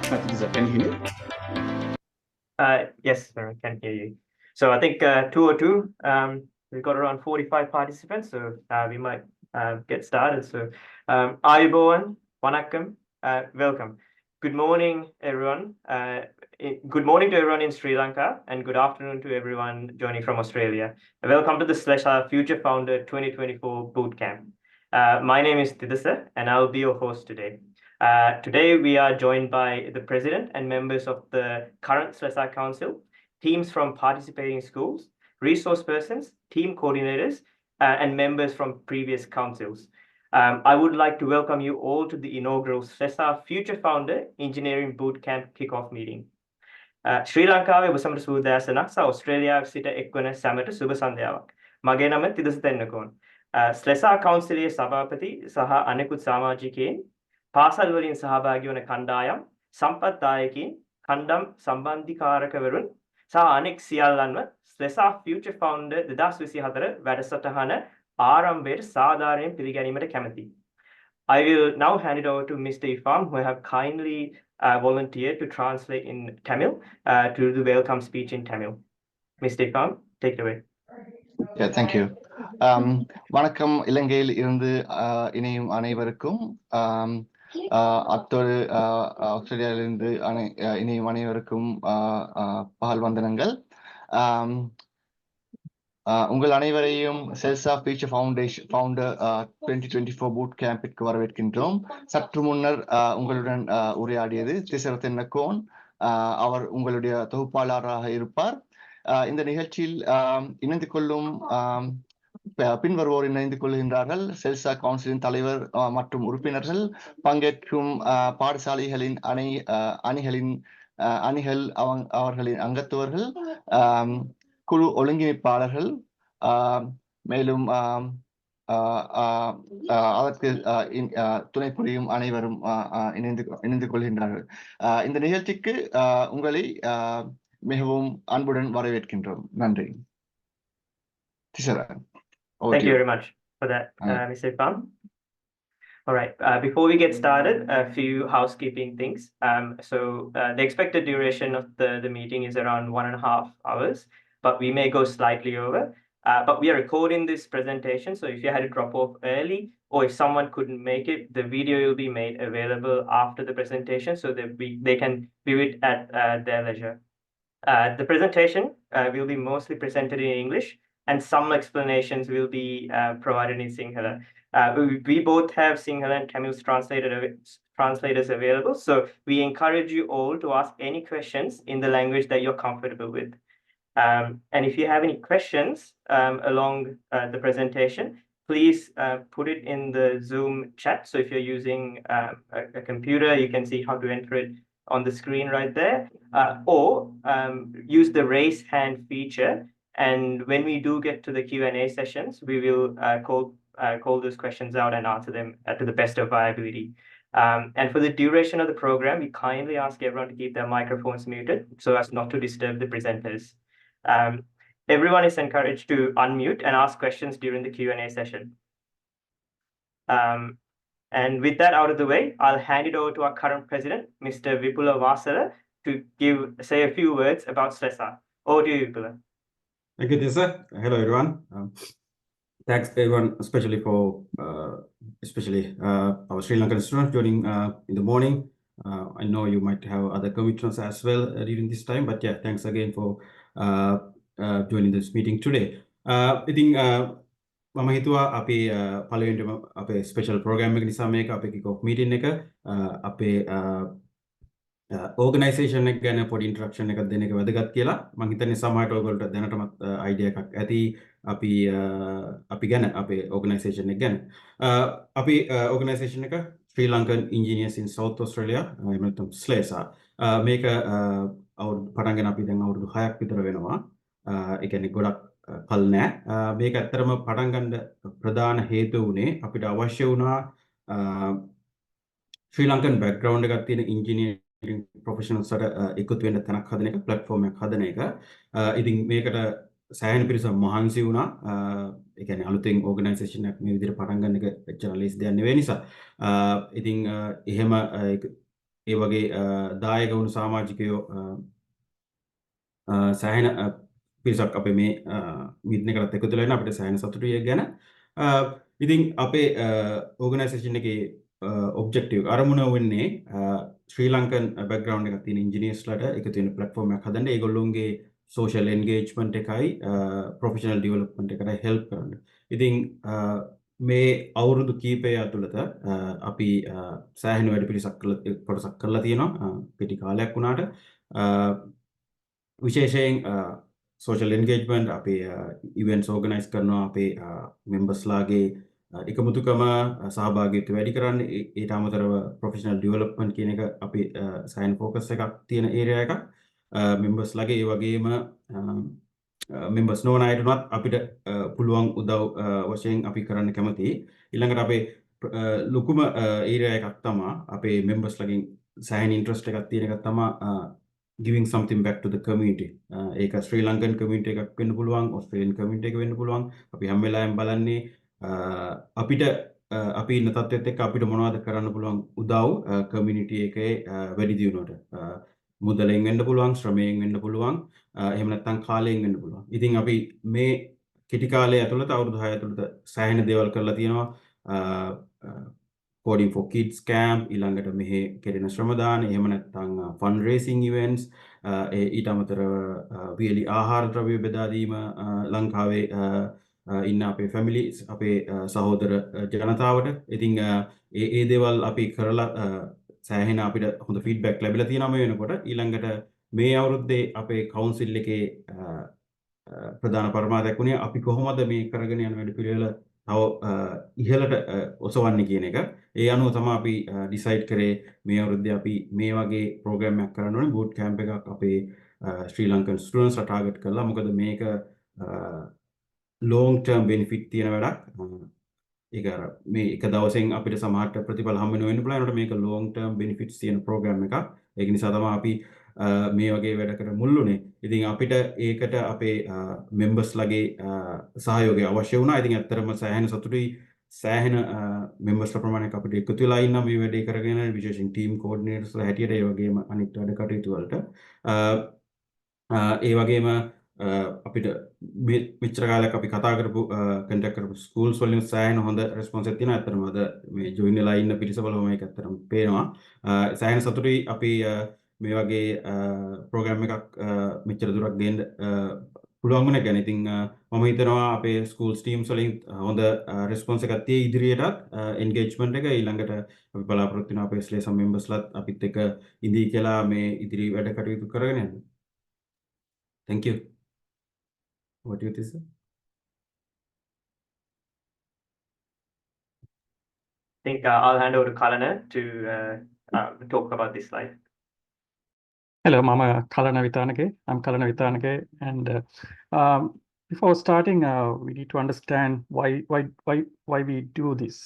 Can you hear me? Yes, sir, I can hear you. So I think 202, we've got around 45 participants, so we might get started. So Ayubowan, Wanakkam, welcome. Good morning, everyone. Good morning to everyone in Sri Lanka, and good afternoon to everyone joining from Australia. Welcome to the SLESA Future Founder 2024 Bootcamp. My name is Tidasa, and I'll be your host today. Today, we are joined by the president and members of the current SLESA Council, teams from participating schools, resource persons, team coordinators, and members from previous councils. I would like to welcome you all to the inaugural SLESA Future Founder Engineering Bootcamp Kickoff meeting. ශ්‍රී ලංකාවේ ඔබ සමට සූදාසනක් සහ ඔස්ට්‍රේලියාවේ සිට එක්වන සැමට සුබ සන්ධ්‍යාවක්. මගේ නම තිදස Tennakoon. SLESA කවුන්සිලයේ සභාපති සහ අනෙකුත් සමාජිකයින් පාසල් වලින් සහභාගී වන කණ්ඩායම් සම්පත්දායකින් කණ්ඩම් සම්බන්ධිකාරකවරුන් සහ අනෙක් සියල්ලන්ව SLESA Future Founder 2024 වැඩසටහන ආරම්භයට සාධාරණයෙන් පිළිගැනීමට කැමැතියි. I will now hand it over to Mr. Ifam, who have kindly volunteered to translate in Tamil to do the welcome speech in Tamil. Mr. Ifam, take it away. Yeah, thank you. வணக்கம் இலங்கையில் இருந்து இணையும் அனைவருக்கும் அத்தோடு ஆஸ்திரேலியாவிலிருந்து இணையும் அனைவருக்கும் பகல் வந்தனங்கள். உங்கள் அனைவரையும் SLESA Future Founder 2024 Boot Campற்கு வரவேற்கின்றோம். சற்று முன்னர் உங்களுடன் உரையாடியது திசரத்தென்னகோன். அவர் உங்களுடைய தொகுப்பாளராக இருப்பார். இந்த நிகழ்ச்சியில் இணைந்து கொள்ளும் பின்வருவோர் இணைந்து கொள்கின்றார்கள். SLESA கவுன்சிலின் தலைவர் மற்றும் உறுப்பினர்கள், பங்கேற்கும் பாடசாலைகளின் அணிகள் அவர்களின் அங்கத்துவர்கள், குழு ஒழுங்கிணைப்பாளர்கள், மேலும் அதற்கு துணை புரியும் அனைவரும் இணைந்து கொள்கின்றார்கள். இந்த நிகழ்ச்சிக்கு உங்களை மிகவும் அன்புடன் வரவேற்கின்றோம். நன்றி. Thank you very much for that, Mr. Ifam. All right, before we get started, a few housekeeping things. So the expected duration of the meeting is around 1.5 hours, but we may go slightly over. But we are recording this presentation, so if you had to drop off early, or if someone couldn't make it, the video will be made available after the presentation so that they can view it at their leisure. The presentation will be mostly presented in English, and some explanations will be provided in Sinhala. We both have Sinhala and Tamil translators available, so we encourage you all to ask any questions in the language that you're comfortable with. And if you have any questions along the presentation, please put it in the Zoom chat. So if you're using a computer, you can see how to enter it on the screen right there, or use the raise hand feature. And when we do get to the Q&A sessions, we will call those questions out and answer them to the best of our ability. And for the duration of the program, we kindly ask everyone to keep their microphones muted so as not to disturb the presenters. Everyone is encouraged to unmute and ask questions during the Q&A session. And with that out of the way, I'll hand it over to our current president, Mr. Vipula Vasala, to say a few words about SLESA. Over to you, Vipula. Thank you, Tessa. Hello, everyone. Thanks, everyone, especially our Sri Lankan students joining in the morning. I know you might have other commitments as well during this time, but yeah, thanks again for joining this meeting today. I think මම හිතුවා අපි පළවෙනිම අපේ special programme එක නිසා මේක අපේ kick of meeting එක අපේ ඕගනයිසේෂන් එක ගැන පොඩි ඉන්ට්‍රොඩක්ෂන් එකක් දෙන්න එක වැදගත් කියලා. මම හිතන්නේ සමහරට ඔයගොල්ලන්ට දැනටමත් අයිඩියා එකක් ඇති අපි ගැන අපේ ඕගනයිසේෂන් එක ගැන. අපි ඕගනයිසේෂන් එක Sri Lankan Engineers in South Australia, එහෙම නැත්නම් SLESA. මේක පටන් ගෙන අපි දැන් අවුරුදු 6ක් විතර වෙනවා. ඒ කියන්නේ ගොඩක් කල් නෑ. මේක ඇත්තටම පටන් ගන්න ප්‍රධාන හේතුව උනේ අපිට අවශ්‍ය වුණා ශ්‍රී ලංකන් බෑග්ග්‍රවුන්ඩ් එකක් තියෙන ඉංජිනේරින් ප්‍රොෆෙෂනල්ස් ට එකතු වෙන්න තැනක් හදන එක, ප්ලැට්ෆෝම් එකක් හදන එක. ඉතින් මේකට සෑහෙන පිරිසක් මහන්සි වුණා. ඒ කියන්නේ අලුතෙන් ඕගනයිසේෂන් එකක් මේ විදිහට පටන් ගන්න එක එච්චර ලේසි දෙයක් නෙවෙයි නිසා. ඉතින් එහෙම ඒ වගේ දායක වුණු සමාජිකයෝ සෑහෙන පිරිසක් අපේ මේ මීටින් එකකට එකතු වෙලා ඉන්න අපිට සෑහෙන සතුටුයි ඒක ගැන. ඉතින් අපේ ඕගනයිසේෂන් එකේ ඔබ්ජෙක්ටිව් අරමුණ වෙන්නේ ශ්‍රී ලංකන් බෑග්ග්‍රවුන්ඩ් එකක් තියෙන ඉන්ජිනියර්ස්ලාට එකතු වෙන ප්ලැට්ෆෝම් එකක් හදන්න. ඒගොල්ලොන්ගේ සෝෂල් එන්ගේජ්මන්ට් එකයි ප්‍රොෆෙෂනල් ඩෙවලොප්මන්ට් එකටයි හෙල්ප් කරන්න. ඉතින් මේ අවුරුදු කීපය ඇතුළත අපි සෑහෙන වැඩ පිළිසක් කොටසක් කරලා තියෙනවා පිටි කාලයක් වුණාට. විශේෂයෙන් සෝෂල් එන්ගේජ්මන්ට් අපේ ඉවෙන්ට්ස් ඕගනයිස් කරනවා අපේ මෙම්බර්ස්ලාගේ එකමුතුකම සහභාගීත්වය වැඩි කරන්න. ඊට අමතරව ප්‍රොෆෙෂනල් ඩෙවලොප්මන්ට් කියන එක අපි සෑහෙන ෆෝකස් එකක් තියෙන ඒරියා එකක්. මෙම්බර්ස්ලාගේ ඒ වගේම මෙම්බර්ස් නොවන අයටුනත් අපිට පුළුවන් උදව් වශයෙන් අපි කරන්න කැමතියි. ඊළඟට අපේ ලොකුම ඒරියා එකක් තමයි අපේ මෙම්බර්ස්ලාගෙන් සෑහෙන ඉන්ට්‍රස්ට් එකක් තියෙන එකක් තමයි giving something back to the community. ඒක ශ්‍රී ලංකන් community එකක් වෙන්න පුළුවන්, ඔස්ට්‍රේලියන් community එකක් වෙන්න පුළුවන්. අපි හැම වෙලාවෙම බලන්නේ අපිට අපි ඉන්න තත්ත්වෙත් එක්ක අපිට මොනවද කරන්න පුළුවන් උදව් community එකේ වැඩි දියුණුවට. මුදලෙන් වෙන්න පුළුවන්, ශ්‍රමයෙන් වෙන්න පුළුවන්, එහෙම නැත්නම් කාලයෙන් වෙන්න පුළුවන්. ඉතින් අපි මේ කෙටි කාලය ඇතුළත අවුරුදු 6 ඇතුළත සෑහෙන දේවල් කරලා තියෙනවා. Coding for Kids Camp, ඊළඟට මෙහි කෙරෙන ශ්‍රමදාන, එහෙම නැත්නම් fund raising events, ඊට අමතරව වියලි ආහාර ද්‍රව්‍ය බෙදා දීම ලංකාවේ ඉන්න අපේ ෆැමිලිස් අපේ සහෝදර ජනතාවට. ඉතින් ඒ දේවල් අපි කරලා සෑහෙන අපිට හොඳ ෆීඩ්බැක් ලැබිලා තියෙනවා මේ වෙනකොට. ඊළඟට මේ අවුරුද්දේ අපේ කවුන්සිල් එකේ ප්‍රධාන පරමාර්ථයක් වුණේ අපි කොහොමද මේ කරගෙන යන වැඩ පිළිවෙල තව ඉහළට ඔසවන්නේ කියන එක. ඒ අනුව තමයි අපි ඩිසයිඩ් කරේ මේ අවුරුද්දේ අපි මේ වගේ ප්‍රෝග්‍රෑම් එකක් කරන්න ඕනේ. බූට් කැම්ප් එකක් අපේ ශ්‍රී ලංකන් ස්ටුඩන්ට්ස්ලා ටාගට් කරලා. මොකද මේක long term benefit තියෙන වැඩක්. ඒක මේ එක දවසෙන් අපිට සමහරට ප්‍රතිඵල හම්බ වෙන්න පුළුවන්. ඒකට මේක long term benefits තියෙන ප්‍රෝග්‍රෑම් එකක්. ඒක නිසා තමයි අපි මේ වගේ වැඩකට මුල් වුණේ. ඉතින් අපිට ඒකට අපේ මෙම්බර්ස්ලාගේ සහයෝගය අවශ්‍ය වුණා. ඉතින් ඇත්තටම සෑහෙන සතුටුයි. සෑහෙන මෙම්බර්ස්ලා ප්‍රමාණයක් අපිට එකතු වෙලා ඉන්න මේ වැඩේ කරගෙන විශේෂයෙන් ටීම් කෝඩිනේටර්ස්ලා හැටියට ඒ වගේම අනිත් වැඩ කටයුතු වලට. ඒ වගේම අපිට මෙච්චර කාලයක් අපි කතා කරපු කන්ටැක්ට් කරපු ස්කූල්ස් වලින් සෑහෙන හොඳ රෙස්පොන්ස් එකක් තියෙනවා. ඇත්තටම අද මේ ජොයින් වෙලා ඉන්න පිරිසවලම මේක ඇත්තටම පේනවා. සෑහෙන සතුටුයි අපි මේ වගේ ප්‍රෝග්‍රෑම් එකක් මෙච්චර දුරක් ගෙන්න පුළුවන් වුණා ගැන. ඉතින් මම හිතනවා අපේ ස්කූල්ස් ටීම්ස් වලින් හොඳ රෙස්පොන්ස් එකක් තියෙයි ඉදිරියටත් එන්ගේජ්මන්ට් එක. ඊළඟට අපි බලාපොරොත්තු වෙනවා අපේ SLESA මෙම්බර්ස්ලාත් අපිත් එක්ක ඉඳී කියලා මේ ඉදිරි වැඩ කටයුතු කරගෙන යන්න. Thank you. What do you think, sir? I think I'll hand over to Kalana to talk about this slide. Hello, Mama Kalana Vitanake. I'm Kalana Vitanake, and before starting, we need to understand why we do this.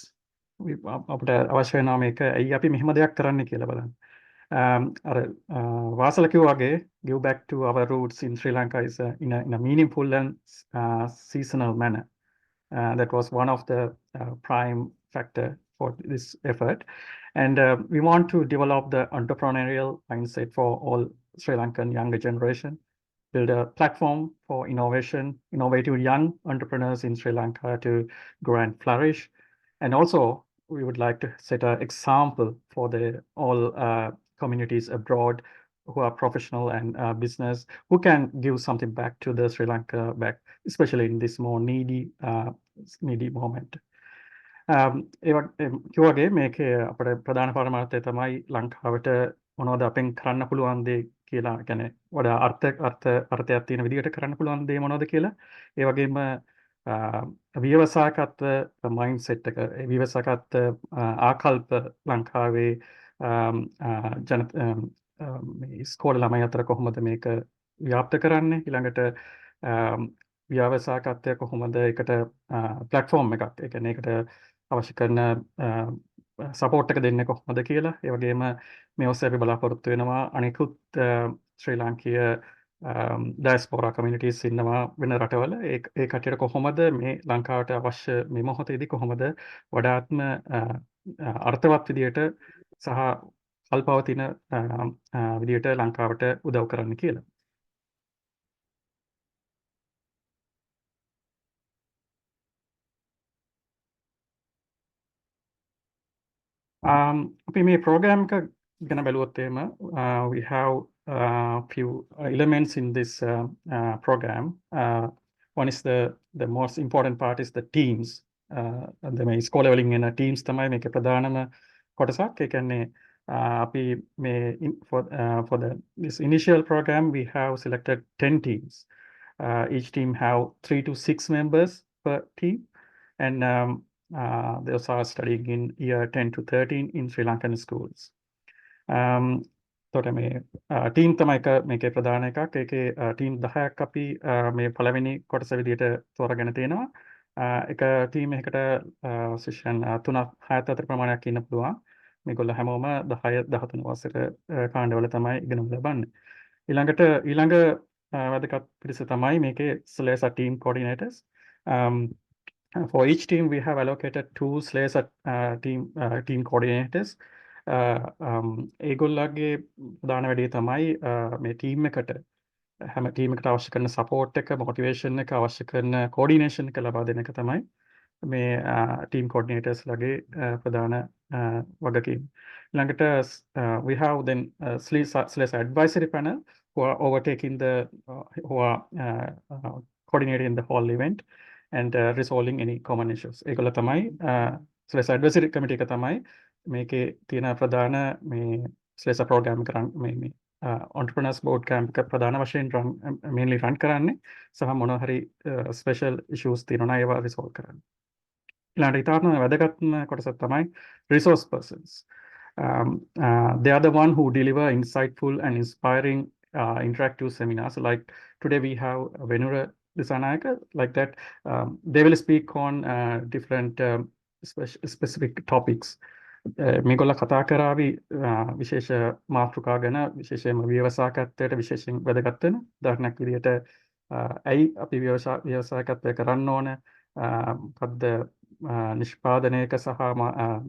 We අපිට අවශ්‍ය වෙනවා මේක ඇයි අපි මෙහෙම දෙයක් කරන්න කියලා බලන්න. අර වාසල කිව්වාගේ give back to our roots in Sri Lanka is in a meaningful and seasonal manner. That was one of the prime factor for this effort. And we want to develop the entrepreneurial mindset for all Sri Lankan younger generation, build a platform for innovative young entrepreneurs in Sri Lanka to grow and flourish. And also, we would like to set an example for all communities abroad who are professional and business, who can give something back to the Sri Lanka back, especially in this more needy moment. කිව්වාගේ මේකේ අපේ ප්‍රධාන පරමාර්ථය තමයි ලංකාවට මොනවද අපෙන් කරන්න පුළුවන් දේ කියලා. කියන්නේ වඩා අර්ථයක් තියෙන විදිහට කරන්න පුළුවන් දේ මොනවද කියලා. ඒ වගේම ව්‍යවසායකත්ව මයින්ඩ්සෙට් එක, ව්‍යවසායකත්ව ආකල්ප ලංකාවේ ඉස්කෝල ළමයි අතර කොහොමද මේක ව්‍යාප්ත කරන්නේ. ඊළඟට ව්‍යවසායකත්වය කොහොමද ඒකට ප්ලැට්ෆෝම් එකක්, ඒ කියන්නේ ඒකට අවශ්‍ය කරන සපෝට් එක දෙන්නේ කොහොමද කියලා. ඒ වගේම මේ ඔස්සේ අපි බලාපොරොත්තු වෙනවා අනිකුත් ශ්‍රී ලාංකීය ඩයස්පෝරා කමියුනිටිස් ඉන්නවා වෙන රටවල. ඒ කට්ටියට කොහොමද මේ ලංකාවට අවශ්‍ය මේ මොහොතේදී කොහොමද වඩාත්ම අර්ථවත් විදියට සහ අල්පවතින විදියට ලංකාවට උදව් කරන්න කියලා. අපි මේ program එක ගැන බැලුවොත් එහෙම we have few elements in this program. One is the most important part is the teams. මේ ඉස්කෝලේ වලින් එන teams තමයි මේකේ ප්‍රධානම කොටසක්. ඒ කියන්නේ අපි මේ for this initial program we have selected 10 teams. Each team have 3 to 6 members per team, and those are studying in year 10 to 13 in Sri Lankan schools. තොට මේ ටීම් තමයි මේකේ ප්‍රධාන එකක්. ඒකේ ටීම් 10ක් අපි මේ පළවෙනි කොටස විදිහට තෝරාගෙන තියෙනවා. එක ටීම් එකකට සෙෂන් 3ක් 6ක් අතර ප්‍රමාණයක් ඉන්න පුළුවන්. මේගොල්ලෝ හැමෝම 10 13 වසර කාණ්ඩවල තමයි ඉගෙනුම් ලබන්නේ. ඊළඟ වැදගත් පිරිස තමයි මේකේ SLESA team coordinators. For each team, we have allocated 2 SLESA team coordinators. ඒගොල්ලන්ගේ ප්‍රධාන වැඩේ තමයි මේ ටීම් එකට හැම ටීම් එකට අවශ්‍ය කරන සපෝට් එක, මොටිවේෂන් එක, අවශ්‍ය කරන කෝඩිනේෂන් එක ලබා දෙන එක තමයි මේ ටීම් කෝඩිනේටර්ස් ලගේ ප්‍රධාන වගකීම්. ඊළඟට we have then SLESA advisory panel who are overtaking who are coordinating the whole event and resolving any common issues. ඒගොල්ලෝ තමයි SLESA advisory committee එක තමයි මේකේ තියෙන ප්‍රධාන මේ SLESA program එක මේ entrepreneurs bootcamp එක ප්‍රධාන වශයෙන් mainly run කරන්නේ සහ මොනවා හරි special issues තියෙනවා නම් ඒවා resolve කරන්නේ. ඊළඟට ඊටාත්ම වැදගත්ම කොටසක් තමයි resource persons. They are the one who deliver insightful and inspiring interactive seminars. Like today we have Venura Disanayaka, like that. They will speak on different specific topics. මේගොල්ලෝ කතා කරાવી විශේෂ මාතෘකා ගැන, විශේෂයෙන්ම ව්‍යවසායකත්වයට විශේෂයෙන් වැදගත් වෙන උදාහරණයක් විදිහට ඇයි අපි ව්‍යවසායකත්වය කරන්න ඕන, මොකද්ද නිෂ්පාදනයක සහ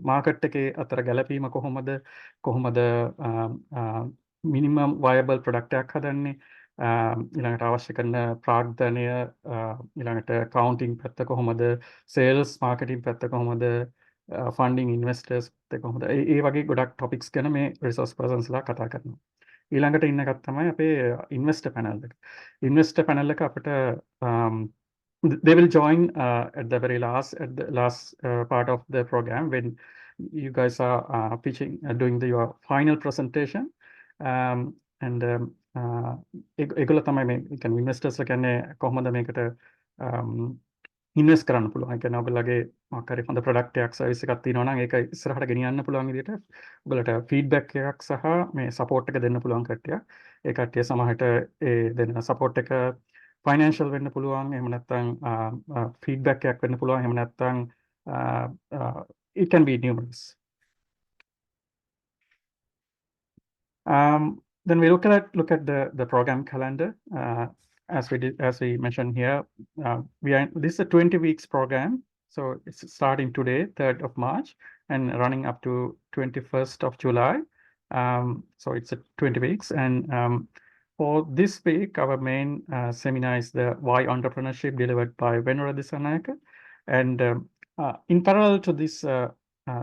මාකට් එකේ අතර ගැලපීම කොහොමද minimum viable product එකක් හදන්නේ, ඊළඟට අවශ්‍ය කරන ප්‍රාග්ධනය, ඊළඟට accounting පැත්ත කොහොමද, sales marketing පැත්ත කොහොමද, funding investors කොහොමද, ඒ වගේ ගොඩක් topics ගැන මේ resource persons ලා කතා කරනවා. ඊළඟට ඉන්න එකක් තමයි අපේ investor panel එක. investor panel එක අපිට they will join at the last part of the program when you guys are pitching, doing your final presentation. And ඒගොල්ලෝ තමයි මේ කියන්නේ investors කියන්නේ කොහොමද මේකට ඉන්වෙස්ට් කරන්න පුළුවන්. ඒ කියන්නේ ඔයගොල්ලෝගේ මොකක් හරි හොඳ ප්‍රොඩක්ට් එකක් සර්විස් එකක් තියෙනවා නම් ඒක ඉස්සරහට ගෙනියන්න පුළුවන් විදිහට ඔයගොල්ලන්ට ෆීඩ්බැක් එකක් සහ මේ සපෝට් එක දෙන්න පුළුවන් කට්ටිය. ඒ කට්ටිය සමහරට ඒ දෙන සපෝට් එක ෆයිනෑන්ෂල් වෙන්න පුළුවන්, එහෙම නැත්නම් ෆීඩ්බැක් එකක් වෙන්න පුළුවන්, එහෙම නැත්නම් it can be numerous. Then we look at the program calendar. As we mentioned here, this is a 20 weeks program, so it's starting today, 3rd of March, and running up to 21st of July. So it's a 20 weeks, and for this week, our main seminar is the Why Entrepreneurship, delivered by Venura Disanayaka, and in parallel to this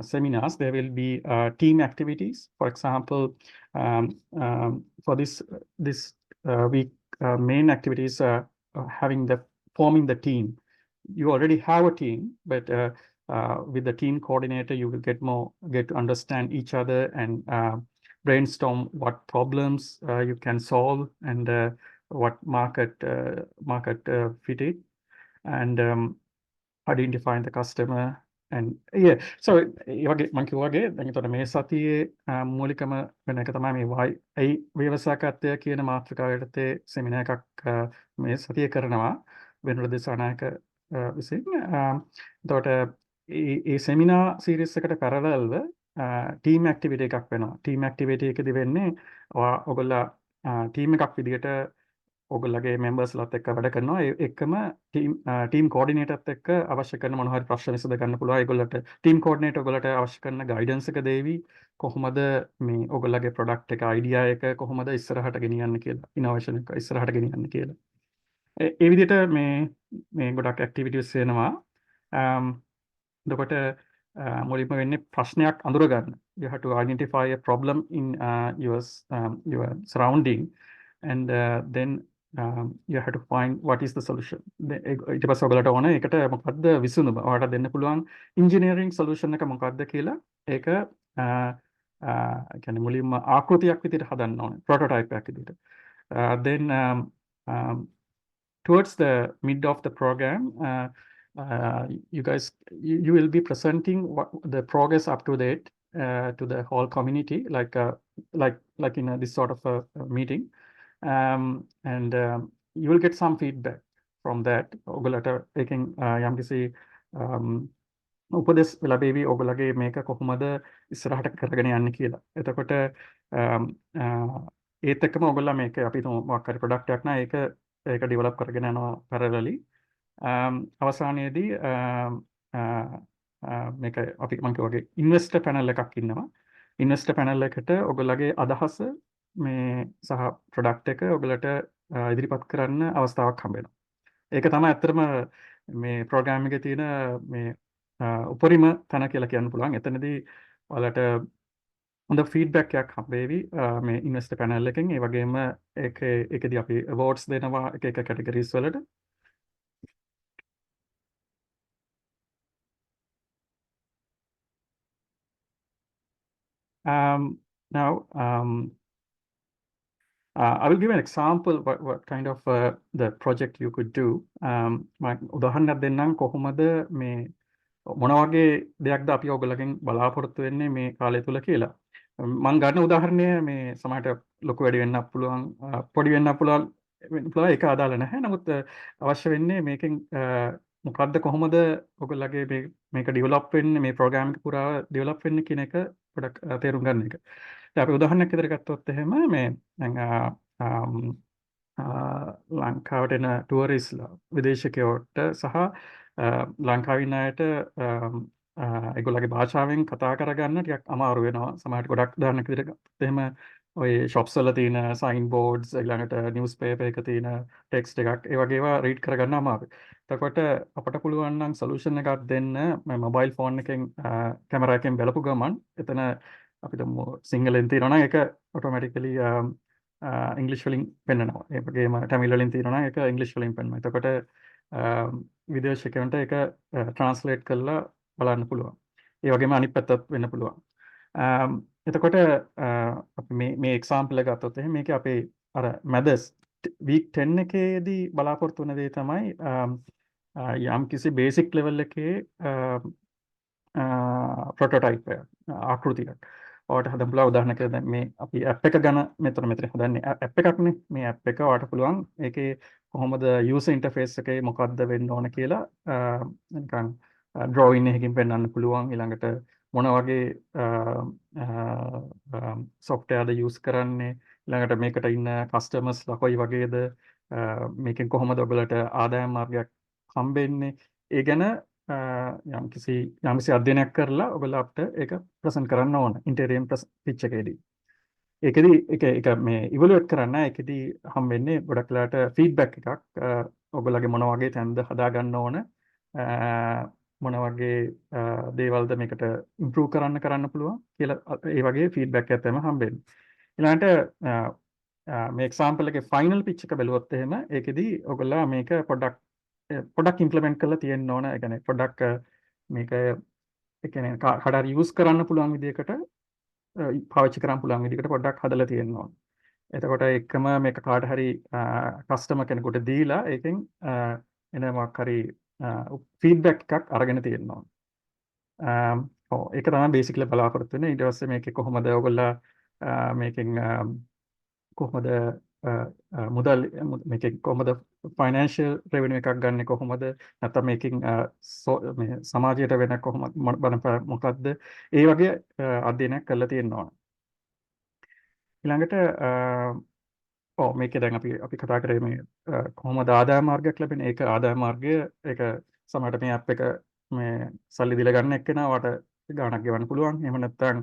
seminars, there will be team activities. For example, for this week, main activities are forming the team. You already have a team, but with the team coordinator, you will get to understand each other and brainstorm what problems you can solve and what market fit it, and identifying the customer. And yeah, so මම කිව්වාගේ දැන් ඒතකොට මේ සතියේ මූලිකම වෙන එක තමයි මේ ඇයි ව්‍යවසායකත්වය කියන මාතෘකාව යටතේ සෙමිනාර් එකක් මේ සතියේ කරනවා වෙනුර දිසානායක විසින්. එතකොට මේ සෙමිනාර් සීරීස් එකට පැරලල්ව ටීම් ඇක්ටිවිටි එකක් වෙනවා. ටීම් ඇක්ටිවිටි එකේදී වෙන්නේ ඔයගොල්ලෝ ටීම් එකක් විදිහට ඔයගොල්ලගේ members-ලත් එක්ක වැඩ කරනවා. ඒ එක්කම team coordinator-ත් එක්ක අවශ්‍ය කරන මොන හරි ප්‍රශ්න විසඳ ගන්න පුළුවන්. ඒගොල්ලන්ට team coordinator ඔයගොල්ලන්ට අවශ්‍ය කරන guidance එක දෙවි. කොහොමද මේ ඔයගොල්ලගේ product එක idea එක කොහොමද ඉස්සරහට ගෙනියන්නේ කියලා. innovation එක ඉස්සරහට ගෙනියන්නේ කියලා. ඒ විදිහට මේ ගොඩක් activities වෙනවා. එතකොට මුලින්ම වෙන්නේ ප්‍රශ්නයක් අඳුර ගන්න. You have to identify a problem in your surrounding and then you have to find what is the solution. ඊට පස්සේ ඔයගලට ඕන ඒකට මොකද්ද විසඳුම. ඔයාලට දෙන්න පුළුවන් engineering solution එක මොකද්ද කියලා ඒක කියන්නේ මුලින්ම ආකෘතියක් විදිහට හදන්න ඕනේ. prototype එකක් විදිහට. Then towards the mid of the program you guys you will be presenting the progress up to date to the whole community like in this sort of a meeting and you will get some feedback from that ඔයගලට එකෙන් යම්කිසි උපදෙස් ලැබෙවි ඔයගලගේ මේක කොහොමද ඉස්සරහට කරගෙන යන්නේ කියලා. එතකොට ඒත් එක්කම ඔයගොල්ලෝ මේක අපි මොකක් හරි ප්‍රොඩක්ට් එකක් නා ඒක ඩෙවලොප් කරගෙන යනවා parallelly. අවසානයේදී මේක අපි මම කිව්වාගේ ඉන්වෙස්ටර් පැනල් එකක් ඉන්නවා. ඉන්වෙස්ටර් පැනල් එකට ඔයගොල්ලගේ අදහස මේ සහ ප්‍රොඩක්ට් එක ඔයගලට ඉදිරිපත් කරන්න අවස්ථාවක් හම්බ වෙනවා. ඒක තමයි ඇත්තටම මේ ප්‍රෝග්‍රෑම් එකේ තියෙන මේ උපරිම තැන කියලා කියන්න පුළුවන්. එතනදී ඔයාලට හොඳ ෆීඩ්බැක් එකක් හම්බෙවි මේ ඉන්වෙස්ටර් පැනල් එකෙන්. ඒ වගේම ඒකෙදී අපි අවෝඩ්ස් දෙනවා එක එක කැටගරිස් වලට. Now I will give an example what kind of the project you could do. උදාහරණයක් දෙන්නම් කොහොමද මේ මොන වගේ දෙයක්ද අපි ඔයගොල්ලෝගෙන් බලාපොරොත්තු වෙන්නේ මේ කාලය තුල කියලා. මම ගන්න උදාහරණය මේ සමහරට ලොකු වැඩි වෙන්නත් පුළුවන් පොඩි වෙන්නත් පුළුවන් ඒක අදාළ නැහැ. නමුත් අවශ්‍ය වෙන්නේ මේකෙන් මොකද්ද කොහොමද ඔයගොල්ලෝගේ මේක ඩෙවලොප් වෙන්නේ මේ ප්‍රෝග්‍රෑම් එක පුරා ඩෙවලොප් වෙන්නේ කියන එක පොඩක් තේරුම් ගන්න එක. දැන් අපි උදාහරණයක් විදිහට ගත්තොත් එහෙම මේ දැන් ලංකාවට එන ටුවරිස්ලා විදේශිකයෝට සහ ලංකාවේ ඉන්න අයට ඒගොල්ලගේ භාෂාවෙන් කතා කරගන්න ටිකක් අමාරු වෙනවා. සමහරට ගොඩක් උදාහරණයක් විදිහට ගත්තොත් එහෙම ඔය shops වල තියෙන sign boards ඊළඟට newspaper එක තියෙන text එකක් ඒ වගේ ඒවා read කරගන්න අමාරුයි. එතකොට අපට පුළුවන් නම් solution එකක් දෙන්න mobile phone එකෙන් කැමරා එකෙන් බලපු ගමන් එතන අපිට සිංහලෙන් තියෙනවා නම් ඒක automatically English වලින් පෙන්නනවා. ඒ වගේම tamil වලින් තියෙනවා නම් ඒක English වලින් පෙන්නනවා. එතකොට විදේශිකයන්ට ඒක translate කරලා බලන්න පුළුවන්. ඒ වගේම අනිත් පැත්තත් වෙන්න පුළුවන්. එතකොට අපි මේ example එක ගත්තොත් එහෙනම් මේකේ අපේ අර මැද week 10 එකේදී බලාපොරොත්තු වෙන දේ තමයි යම් කිසි basic level එකේ prototype එක ආකෘතියක්. ඔයාලට හදන්න පුළුවන් උදාහරණයක් දැන් මේ අපි app එක ගැන මෙතන හදන්නේ app එකක්නේ. මේ app එක ඔයාලට පුළුවන් ඒකේ කොහොමද user interface එකේ මොකක්ද වෙන්න ඕන කියලා නිකන් drawing එකකින් පෙන්වන්න පුළුවන්. ඊළඟට මොන වගේ software ද use කරන්නේ, ඊළඟට මේකට ඉන්න customers ලා කොයි වගේද, මේකෙන් කොහොමද ඔයගලට ආදායම් මාර්ගයක් හම්බෙන්නේ, ඒ ගැන යම්කිසි අධ්‍යයනයක් කරලා ඔයගොල්ලෝ අපිට ඒක ප්‍රසන්ට් කරන්න ඕන ඉන්ටීරියම් පිච් එකේදී. ඒකෙදී ඒක මේ ඉවලුවේට් කරන්න ඒකෙදී හම්බෙන්නේ ගොඩක් වෙලාවට ෆීඩ්බැක් එකක් ඔයගොල්ලෝගේ මොන වගේ තැන්ද හදා ගන්න ඕන, මොන වගේ දේවල්ද මේකට ඉම්ප්‍රූව් කරන්න පුළුවන් කියලා ඒ වගේ ෆීඩ්බැක් එකක් තමයි හම්බෙන්නේ. ඊළඟට මේ එක්සැම්පල් එකේ ෆයිනල් පිච් එක බැලුවොත් එහෙම ඒකෙදී ඔයගොල්ලෝ මේක පොඩ්ඩක් ඉම්ප්ලිමන්ට් කරලා තියෙන්න ඕන. ඒ කියන්නේ පොඩ්ඩක් මේක ඒ කියන්නේ කාට හරි යූස් කරන්න පුළුවන් විදිහකට පාවිච්චි කරන්න පුළුවන් විදිහකට පොඩ්ඩක් හදලා තියෙන්න ඕන. එතකොට එකම මේක කාට හරි කස්ටමර් කෙනෙකුට දීලා ඒකෙන් එන මොකක් හරි ෆීඩ්බැක් එකක් අරගෙන තියෙන්න ඕන. ඔව් ඒක තමයි බේසිකලි බලාපොරොත්තු වෙන්නේ. ඊට පස්සේ මේකේ කොහොමද ඔයගොල්ලෝ මේකෙන් කොහොමද මුදල් මේකෙන් කොහොමද ෆයිනෑන්ෂියල් රෙවෙනියු එකක් ගන්න කොහොමද, නැත්නම් මේකෙන් මේ සමාජයට වෙන කොහොමද මොකක්ද ඒ වගේ අධ්‍යයනයක් කරලා තියෙන්න ඕන. ඊළඟට මේකේ දැන් අපි කතා කරේ මේ කොහොමද ආදායම මාර්ගයක් ලැබෙන්නේ. ඒක ආදායම මාර්ගය ඒක සමහරට මේ ඇප් එක මේ සල්ලි දීලා ගන්න එක්කෙනාට ගාණක් ගෙවන්න පුළුවන්. එහෙම නැත්නම්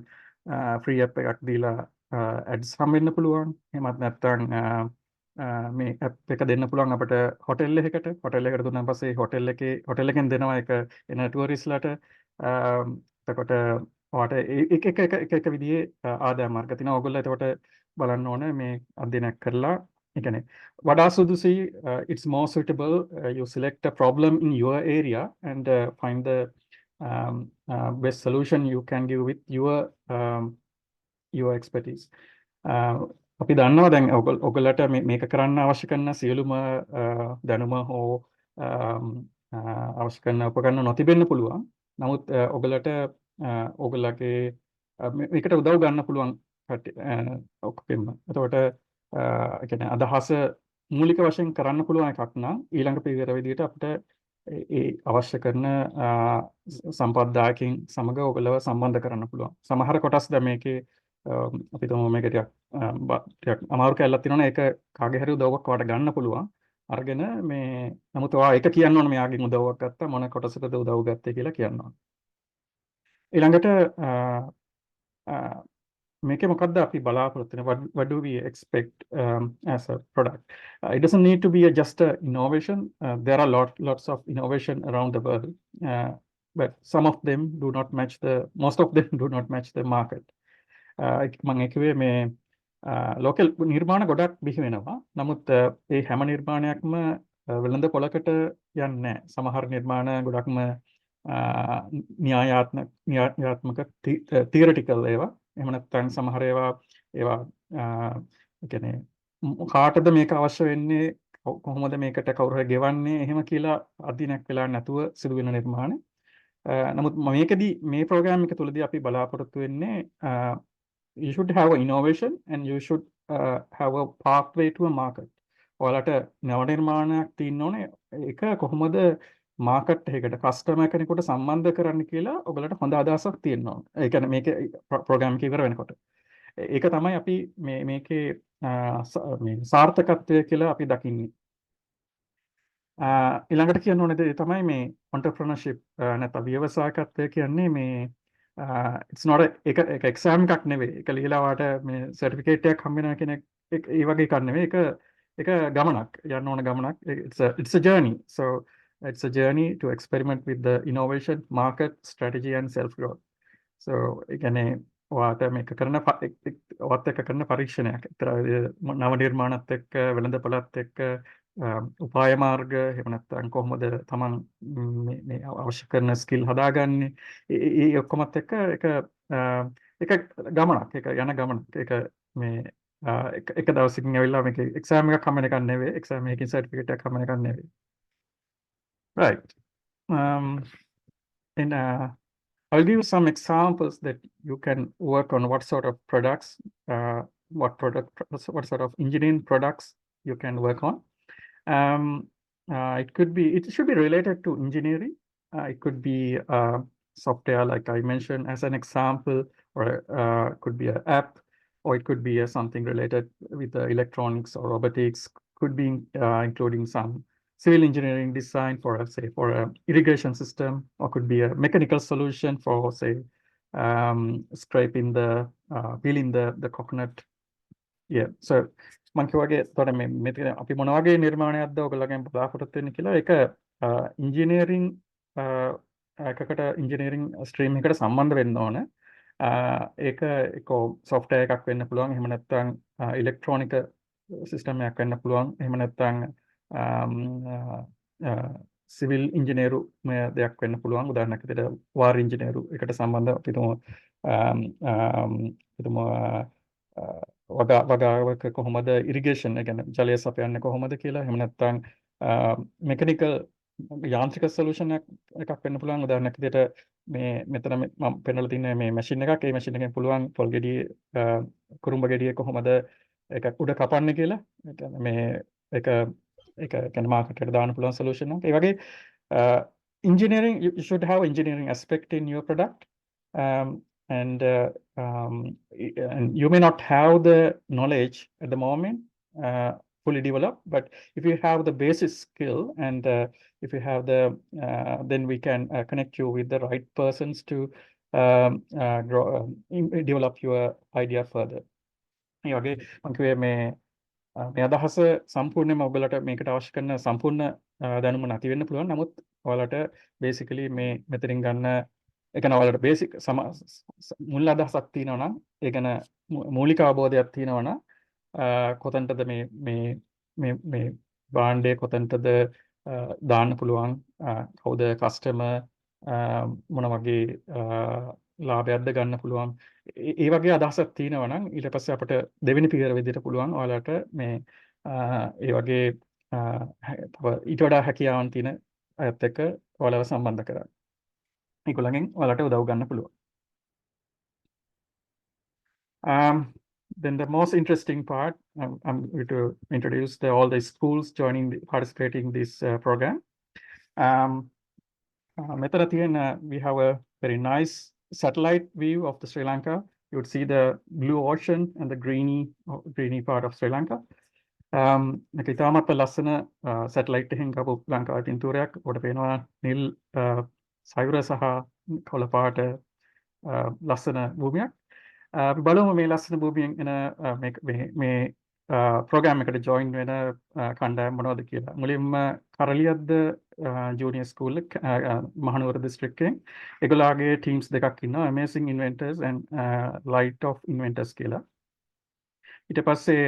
ෆ්‍රී ඇප් එකක් දීලා ඇඩ්ස් හම් වෙන්න පුළුවන්. එහෙමත් නැත්නම් මේ ඇප් එක දෙන්න පුළුවන් අපිට හොටෙල් එකකට. හොටෙල් එකකට දුන්නාන් පස්සේ හොටෙල් එකෙන් දෙනවා ඒක එන ටුවරිස්ට්ලාට. එතකොට ඔයාට එක විදිහේ ආදායම මාර්ග තියෙනවා. ඔයගොල්ලෝ එතකොට බලන්න ඕනේ මේ අධ්‍යයනයක් කරලා ඒ කියන්නේ වඩා සුදුසුයි it's more suitable you select a problem in your area and find the best solution you can give with your expertise. අපි දන්නවා දැන් ඔයගොල්ලන්ට මේක කරන්න අවශ්‍ය කරන සියලුම දැනුම හෝ අවශ්‍ය කරන උපකරණ නොතිබෙන්න පුළුවන්. නමුත් ඔයගොල්ලන්ට ඔයගොල්ලගේ මේකට උදව් ගන්න පුළුවන් ඔක්කොම. එතකොට ඒ කියන්නේ අදහස මූලික වශයෙන් කරන්න පුළුවන් එකක් නම් ඊළඟ පියවර විදිහට අපිට ඒ අවශ්‍ය කරන සම්පත්දායකින් සමග ඔයගොල්ලව සම්බන්ධ කරන්න පුළුවන්. සමහර කොටස් දැන් මේකේ අපි තුමු මේක ටිකක් අමාරු කැලලක් තියෙනවනේ ඒක කාගේ හරි උදව්වක් ඔයාලට ගන්න පුළුවන්. අරගෙන මේ නමුත් ඔයා ඒක කියන්න ඕනේ මෙයාගෙන් උදව්වක් ගත්තා මොන කොටසටද උදව් ගත්තේ කියලා කියන්න ඕනේ. ඊළඟට මේකේ මොකද්ද අපි බලාපොරොත්තු වෙන්නේ what do we expect as a product. It doesn't need to be just a innovation. There are lots of innovation around the world, but some of them do not match most of them do not match the market. මම ඒකේ මේ local නිර්මාණ ගොඩක් බිහි වෙනවා. නමුත් ඒ හැම නිර්මාණයක්ම වෙළඳ පොලකට යන්නේ නැහැ. සමහර නිර්මාණ ගොඩක්ම න්‍යායාත්මක තියරිටිකල් ඒවා. එහෙම නැත්නම් සමහර ඒවා ඒ කියන්නේ කාටද මේක අවශ්‍ය වෙන්නේ කොහොමද මේකට කවුරු හරි ගෙවන්නේ එහෙම කියලා අධ්‍යයනයක් වෙලා නැතුව සිදුවෙන නිර්මාණ. නමුත් මේකදී මේ ප්‍රෝග්‍රෑම් එක තුලදී අපි බලාපොරොත්තු වෙන්නේ you should have an innovation and you should have a pathway to a market. ඔයාලට නව නිර්මාණයක් තියෙන්න ඕනේ. ඒක කොහොමද මාකට් එකකට කස්ටමර් කෙනෙකුට සම්බන්ධ කරන්න කියලා ඔයගලට හොඳ අදහසක් තියෙන්න ඕනේ. ඒ කියන්නේ මේකේ ප්‍රෝග්‍රෑම් එක ඉවර වෙනකොට. ඒක තමයි අපි මේකේ මේ සාර්ථකත්වය කියලා අපි දකින්නේ. ඊළඟට කියන්න ඕනේ දේ තමයි මේ entrepreneurship නැත්නම් ව්‍යවසායකත්වය කියන්නේ මේ it's not එක එක්සෑම් එකක් නෙවෙයි. ඒක ලියලා වාට මේ සර්ටිෆිකේට් එකක් හම්බ වෙනවා කියන එක ඒ වගේ එකක් නෙවෙයි. ඒක ගමනක්. යන්න ඕන ගමනක්. It's a journey. So it's a journey to experiment with the innovation, market, strategy and self growth. So ඒ කියන්නේ ඔයාට මේක ඔයත් එක්ක කරන පරීක්ෂණයක්. නව නිර්මාණත් එක්ක වෙළඳපොළත් එක්ක උපාය මාර්ග එහෙම නැත්නම් කොහොමද තමන් මේ අවශ්‍ය කරන ස්කිල් හදාගන්නේ ඒ ඔක්කොමත් එක්ක ඒක ගමනක් ඒක යන ගමනක් ඒක මේ එක දවසකින් ඇවිල්ලා මේක එක්සෑම් එකක් හම්බ වෙන එකක් නෙවෙයි එක්සෑම් එකකින් සර්ටිෆිකේට් එකක් හම්බ වෙන එකක් නෙවෙයි right and I'll give you some examples that you can work on what sort of products what sort of engineering products you can work on. It should be related to engineering. It could be software, like I mentioned as an example, or could be an app, or it could be something related with electronics or robotics. Could be including some civil engineering design for, say, for an irrigation system, or could be a mechanical solution for, say, scraping peeling the coconut. Yeah, so මම කිව්වාගේ එතකොට මේ අපි මොන වගේ නිර්මාණයක්ද ඔයගොල්ලෝගෙන් බලාපොරොත්තු වෙන්නේ කියලා ඒක ඉංජිනේරින් එකකට ඉංජිනේරින් ස්ට්‍රීම් එකකට සම්බන්ධ වෙන්න ඕන. ඒක සොෆ්ට්වෙයාර් එකක් වෙන්න පුළුවන්. එහෙම නැත්නම් ඉලෙක්ට්‍රොනික සිස්ටම් එකක් වෙන්න පුළුවන්. එහෙම නැත්නම් සිවිල් ඉංජිනේරු දෙයක් වෙන්න පුළුවන්. උදාහරණයක් විදිහට වාර් ඉංජිනේරු එකට සම්බන්ධ අපි තුමු වගාවක කොහොමද ඉරිගේෂන් එක කියන්නේ ජලය සපයන්නේ කොහොමද කියලා. එහෙම නැත්නම් මෙකැනිකල් යාන්ත්‍රික සොලියුෂන් එකක් වෙන්න පුළුවන්. උදාහරණයක් විදිහට මේ මෙතන මම පෙන්නලා තියෙන මේ මැෂින් එකක්. ඒ මැෂින් එකෙන් පුළුවන් පොල් ගෙඩිය කුරුම්බ ගෙඩිය කොහොමද ඒක උඩ කපන්නේ කියලා. ඒ කියන්නේ මේ ඒක කියන්නේ මාකට් එකට දාන්න පුළුවන් සොලියුෂන් එකක්. ඒ වගේ engineering you should have engineering aspect in your product. And you may not have the knowledge at the moment, fully developed. But if you have the basic skill and if you have the then we can connect you with the right persons to develop your idea further. ඒ වගේ මම කිව්වේ මේ අදහස සම්පූර්ණයෙන්ම ඔයගලට මේකට අවශ්‍ය කරන සම්පූර්ණ දැනුම නැති වෙන්න පුළුවන්. නමුත් ඔයාලට basically මේ මෙතනින් ගන්න ඒ කියන්නේ ඔයාලට basic මුල් අදහසක් තියෙනවා නම් ඒ කියන්නේ මූලික අවබෝධයක් තියෙනවා නම් කොතනටද මේ භාණ්ඩය කොතනටද දාන්න පුළුවන්, කවුද කස්ටමර්, මොන වගේ ලාභයක්ද ගන්න පුළුවන්, ඒ වගේ අදහසක් තියෙනවා නම් ඊට පස්සේ අපිට දෙවෙනි පියවර විදිහට පුළුවන් ඔයාලට මේ ඒ වගේ ඊට වඩා හැකියාවන් තියෙන අයත් එක්ක ඔයාලව සම්බන්ධ කරගන්න. ඒගොල්ලන්ගෙන් ඔයාලට උදව් ගන්න පුළුවන්. Then the most interesting part, I'm going to introduce all the schools participating in this program. We have a very nice satellite view of the Sri Lanka. You would see the blue ocean and the greeny part of Sri Lanka. ඉතාමත් ලස්සන satellite එකෙන් ගාපු ලංකාවේ පින්තූරයක්. ඔකට පේනවා නිල් සයුර සහ කොළ පාට ලස්සන භූමියක්. අපි බලමු මේ ලස්සන භූමියෙන් එන මේ ප්‍රෝග්‍රෑම් එකට ජොයින් වෙන කණ්ඩායම් මොනවද කියලා. මුලින්ම කරලියද්ද ජූනියර් ස්කූල් මහනුවර දිස්ත්‍රික්කයෙන් ඒගොල්ලෝගේ ටීම්ස් දෙකක් ඉන්නවා, Amazing Inventors and Light of Inventors කියලා. ඊට පස්සේ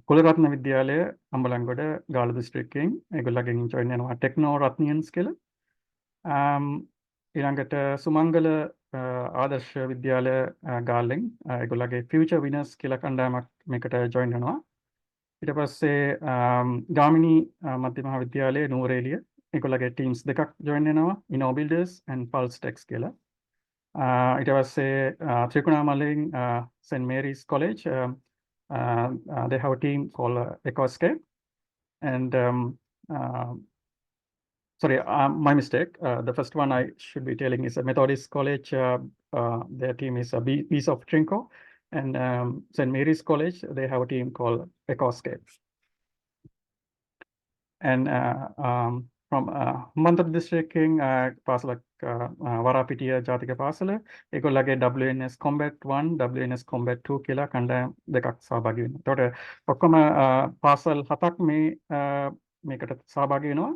කුලරත්න විද්‍යාලය අම්බලන්ගොඩ ගාල්ල දිස්ත්‍රික්කයෙන් ඒගොල්ලෝගෙන් ජොයින් වෙනවා ටෙක්නෝ රත්නියන්ස් කියලා. ඊළඟට සුමංගල ආදර්ශ විද්‍යාලය ගාල්ලෙන් ඒගොල්ලෝගේ ෆියුචර් විනර්ස් කියලා කණ්ඩායමක් මේකට ජොයින් වෙනවා. ඊට පස්සේ ගාමිණී මධ්‍ය මහා විද්‍යාලයේ නූරේලිය ඒගොල්ලෝගේ ටීම්ස් දෙකක් ජොයින් වෙනවා, InnoBuilders and Pulsetex කියලා. ඊට පස්සේ ත්‍රිකුණාමලයෙන් St. Mary's College, they have a team called Ecoscape. And sorry, my mistake. The first one I should be telling is a Methodist College. Their team is Bees of Trinco. And St. Mary's College, they have a team called Ecoscape. And from Mantha district, පාසලක් වරාපිටිය ජාතික පාසල, ඒගොල්ලගේ WNS Combat 1, WNS Combat 2 කියලා කණ්ඩායම් දෙකක් සහභාගී වෙනවා. එතකොට ඔක්කොම පාසල් 7ක් මේකට සහභාගී වෙනවා.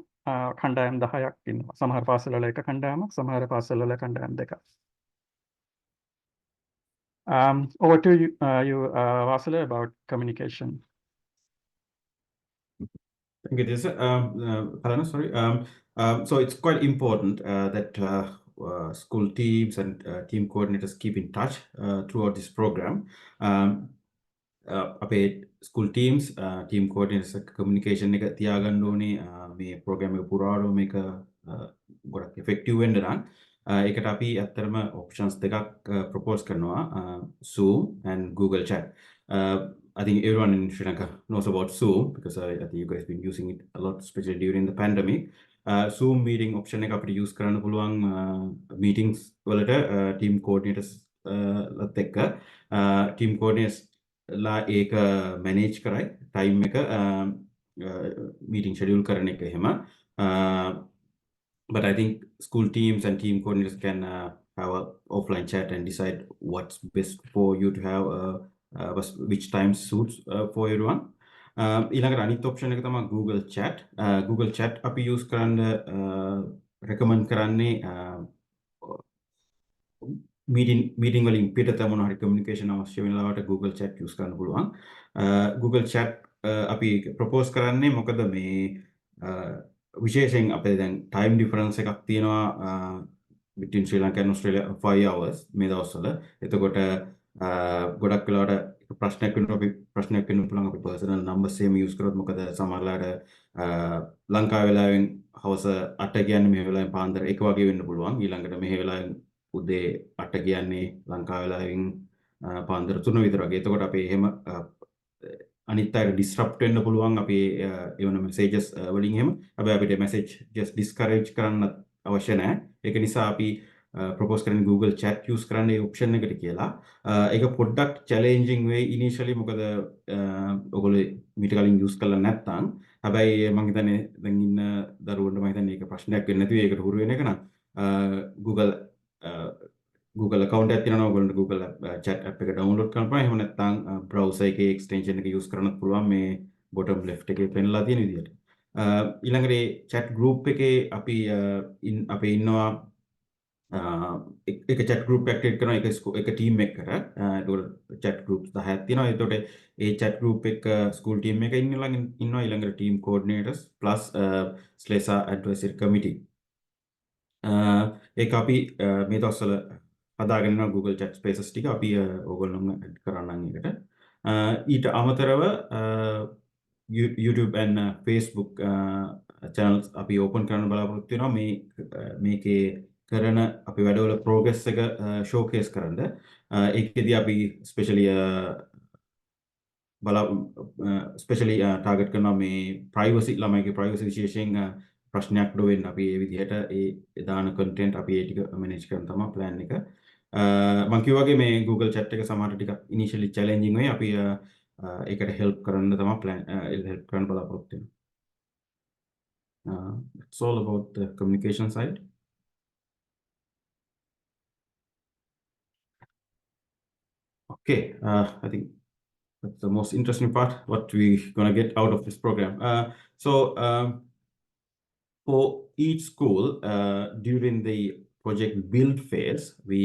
කණ්ඩායම් 10ක් ඉන්නවා. සමහර පාසල්වල එක කණ්ඩායමක්, සමහර පාසල්වල කණ්ඩායම් දෙකක්. Over to you, Vasila, about communication. Thank you, Jesse. Kalana, sorry. So it's quite important that school teams and team coordinators keep in touch throughout this program. අපේ school teams, team coordinators communication එක තියාගන්න ඕනේ මේ program එක පුරාවට මේක ගොඩක් effective වෙන්න නම් ඒකට අපි ඇත්තටම options දෙකක් propose කරනවා, Zoom and Google Chat. I think everyone in Sri Lanka knows about Zoom because I think you guys have been using it a lot, especially during the pandemic. Zoom meeting option එක අපිට use කරන්න පුළුවන් meetings වලට team coordinators ලත් එක්ක team coordinators ලා ඒක manage කරයි time එක meeting schedule කරන එක එහෙම. But I think school teams and team coordinators can have an offline chat and decide what's best for you to have which time suits for everyone. ඊළඟට අනිත් option එක තමයි Google Chat. Google Chat අපි use කරන්න recommend කරන්නේ meeting වලින් පිටත මොන හරි communication අවශ්‍ය වෙන ලාවට Google Chat use කරන්න පුළුවන්. Google Chat අපි propose කරන්නේ මොකද මේ විශේෂයෙන් අපේ දැන් time difference එකක් තියෙනවා between Sri Lanka and Australia 5 hours මේ දවස්වල. එතකොට ගොඩක් වෙලාවට ප්‍රශ්නයක් වෙන්න පුළුවන් අපි personal numbers එහෙම use කරොත් මොකද සමහරලාට ලංකාවේ වෙලාවෙන් හවස 8 කියන්නේ මේ වෙලාවෙන් පාන්දර 1 වගේ වෙන්න පුළුවන්. ඊළඟට මේ වෙලාවෙන් උදේ 8 කියන්නේ ලංකාවේ වෙලාවෙන් පාන්දර 3 විතර වගේ. එතකොට අපි එහෙම අනිත් අයට disrupt වෙන්න පුළුවන් අපි එවන messages වලින් එහෙම. හැබැයි අපිට message just discourage කරන්න අවශ්‍ය නැහැ. ඒක නිසා අපි propose කරන්නේ Google chat use කරන්න ඒ option එකට කියලා. ඒක පොඩ්ඩක් challenging way initially මොකද ඔයගොල්ලෝ මීට කලින් use කරලා නැත්නම් හැබැයි මම හිතන්නේ දැන් ඉන්න දරුවන්ට මම හිතන්නේ ඒක ප්‍රශ්නයක් වෙන්නේ නැතුව ඒකට හුරු වෙන එක නම් Google account එකක් තියෙනවා ඔයගොල්ලන්ට Google chat app එක download කරන්න පුළුවන්. එහෙම නැත්නම් browser එකේ extension එක use කරන්නත් පුළුවන් මේ bottom left එකේ පෙන්නලා තියෙන විදිහට. ඊළඟට chat group එකේ අපි අපේ ඉන්නවා එක chat group එකක් create කරනවා එක team එකකට. ඒකට chat groups 10ක් තියෙනවා. ඒතකොට ඒ chat group එක school team එක ඉන්නවා ඊළඟට team coordinators plus SLESA advisory committee. ඒක අපි මේ දවස්වල හදාගෙන යනවා Google chat spaces ටික අපි ඕගොල්ලොම add කරන්නම් එකට. ඊට අමතරව YouTube and Facebook channels අපි open කරන්න බලාපොරොත්තු වෙනවා මේකේ කරන අපි වැඩවල progress එක showcase කරන්න. ඒකෙදී අපි especially target කරනවා මේ privacy ළමයිගේ privacy විශේෂයෙන් ප්‍රශ්නයක් නොවෙන්න අපි ඒ විදිහට ඒ දාන content අපි ඒ ටික manage කරන්න තමයි plan එක. මම කිව්වා වගේ මේ Google chat එක සමහර ටික initially challenging වෙයි අපි ඒකට help කරන්න තමයි plan help කරන්න බලාපොරොත්තු වෙනවා. It's all about the communication side. Okay, I think that's the most interesting part, what we're gonna get out of this program. For each school, during the project build phase, we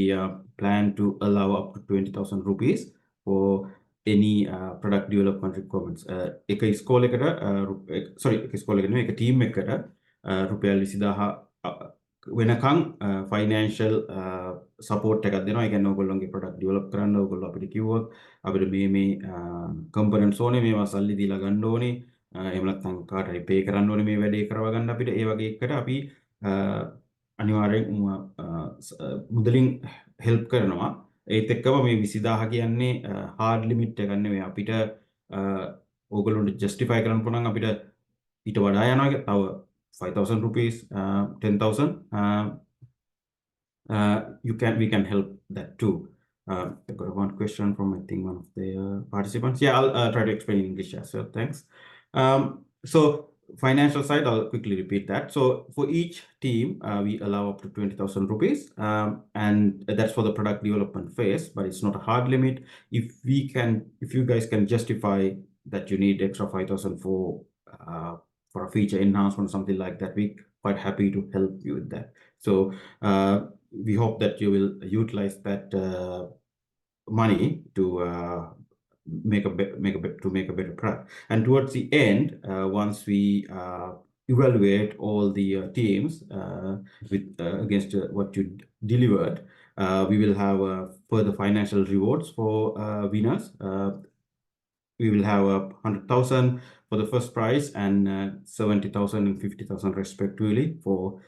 plan to allow up to 20,000 rupees for any product development requirements. එක ඉස්කෝලේකට එක ඉස්කෝලේකට නෙවෙයි එක team එකකට රුපියල් 20000 වෙනකන් financial support එකක් දෙනවා. ඒ කියන්නේ ඔයගොල්ලෝගේ product develop කරන්න ඔයගොල්ලෝ අපිට කිව්වොත් අපිට මේ components ඕනේ මේවා සල්ලි දීලා ගන්න ඕනේ. එහෙම නැත්නම් කාට හරි pay කරන්න ඕනේ මේ වැඩේ කරව ගන්න අපිට ඒ වගේ එකට අපි අනිවාර්යෙන් මුදලින් help කරනවා. ඒත් එක්කම මේ 20000 කියන්නේ hard limit එකක් නෙවෙයි. අපිට ඕගොල්ලොන්ට justify කරන්න පුළුවන් අපිට ඊට වඩා යනවා තව 5,000 rupees 10,000 we can help that too. I got one question from I think one of the participants. Yeah, I'll try to explain in English as well. Thanks. So financial side, I'll quickly repeat that. So for each team, we allow up to 20,000 rupees, and that's for the product development phase. But it's not a hard limit. If you guys can justify that you need extra 5,000 for a feature enhancement or something like that, we're quite happy to help you with that. So we hope that you will utilize that money to make a better product. And towards the end, once we evaluate all the teams with against what you delivered, we will have further financial rewards for winners. We will have 100,000 for the first prize and 70,000 and 50,000 respectively for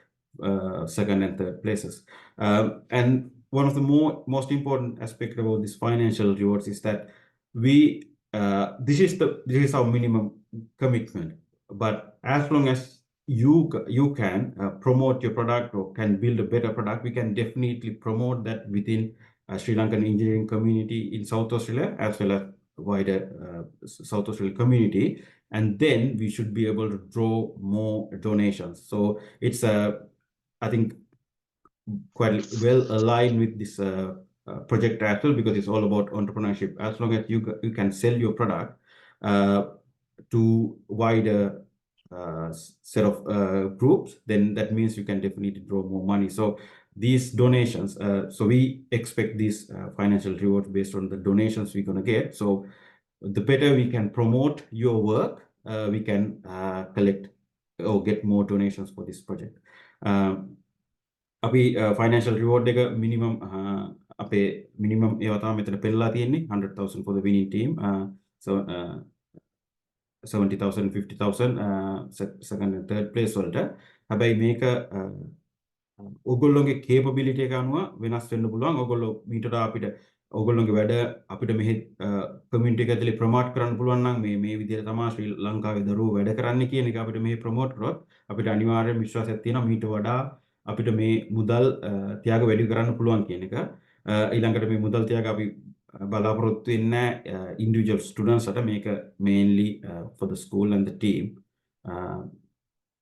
second and third places. And one of the most important aspects about this financial rewards is that this is our minimum commitment. But as long as you can promote your product or can build a better product, we can definitely promote that within Sri Lankan engineering community in South Australia as well as wider South Australia community, and then we should be able to draw more donations. So it's I think quite well aligned with this project as well, because it's all about entrepreneurship. As long as you can sell your product to wider set of groups, then that means you can definitely draw more money. So these donations, so we expect these financial rewards based on the donations we're going to get. So the better we can promote your work, we can collect or get more donations for this project. අපි financial reward එක minimum අපේ minimum ඒවා තමයි මෙතන පෙන්නලා තියෙන්නේ 100,000 for the winning team. So 70,000 50,000 second and third place වලට. හැබැයි මේක ඔයගොල්ලෝගේ capability එක අනුව වෙනස් වෙන්න පුළුවන්. ඔයගොල්ලෝ මීටර අපිට ඔයගොල්ලෝගේ වැඩ අපිට මෙහි community එක ඇතුලේ promote කරන්න පුළුවන් නම් මේ විදිහට තමයි ශ්‍රී ලංකාවේ දරුවෝ වැඩ කරන්නේ කියන එක අපිට මෙහි promote කරොත් අපිට අනිවාර්යයෙන් විශ්වාසයක් තියෙනවා මීට වඩා අපිට මේ මුදල් තියාග වැඩි කරන්න පුළුවන් කියන එක. ඊළඟට මේ මුදල් තියාග අපි බලාපොරොත්තු වෙන්නේ individual students අට මේක mainly for the school and the team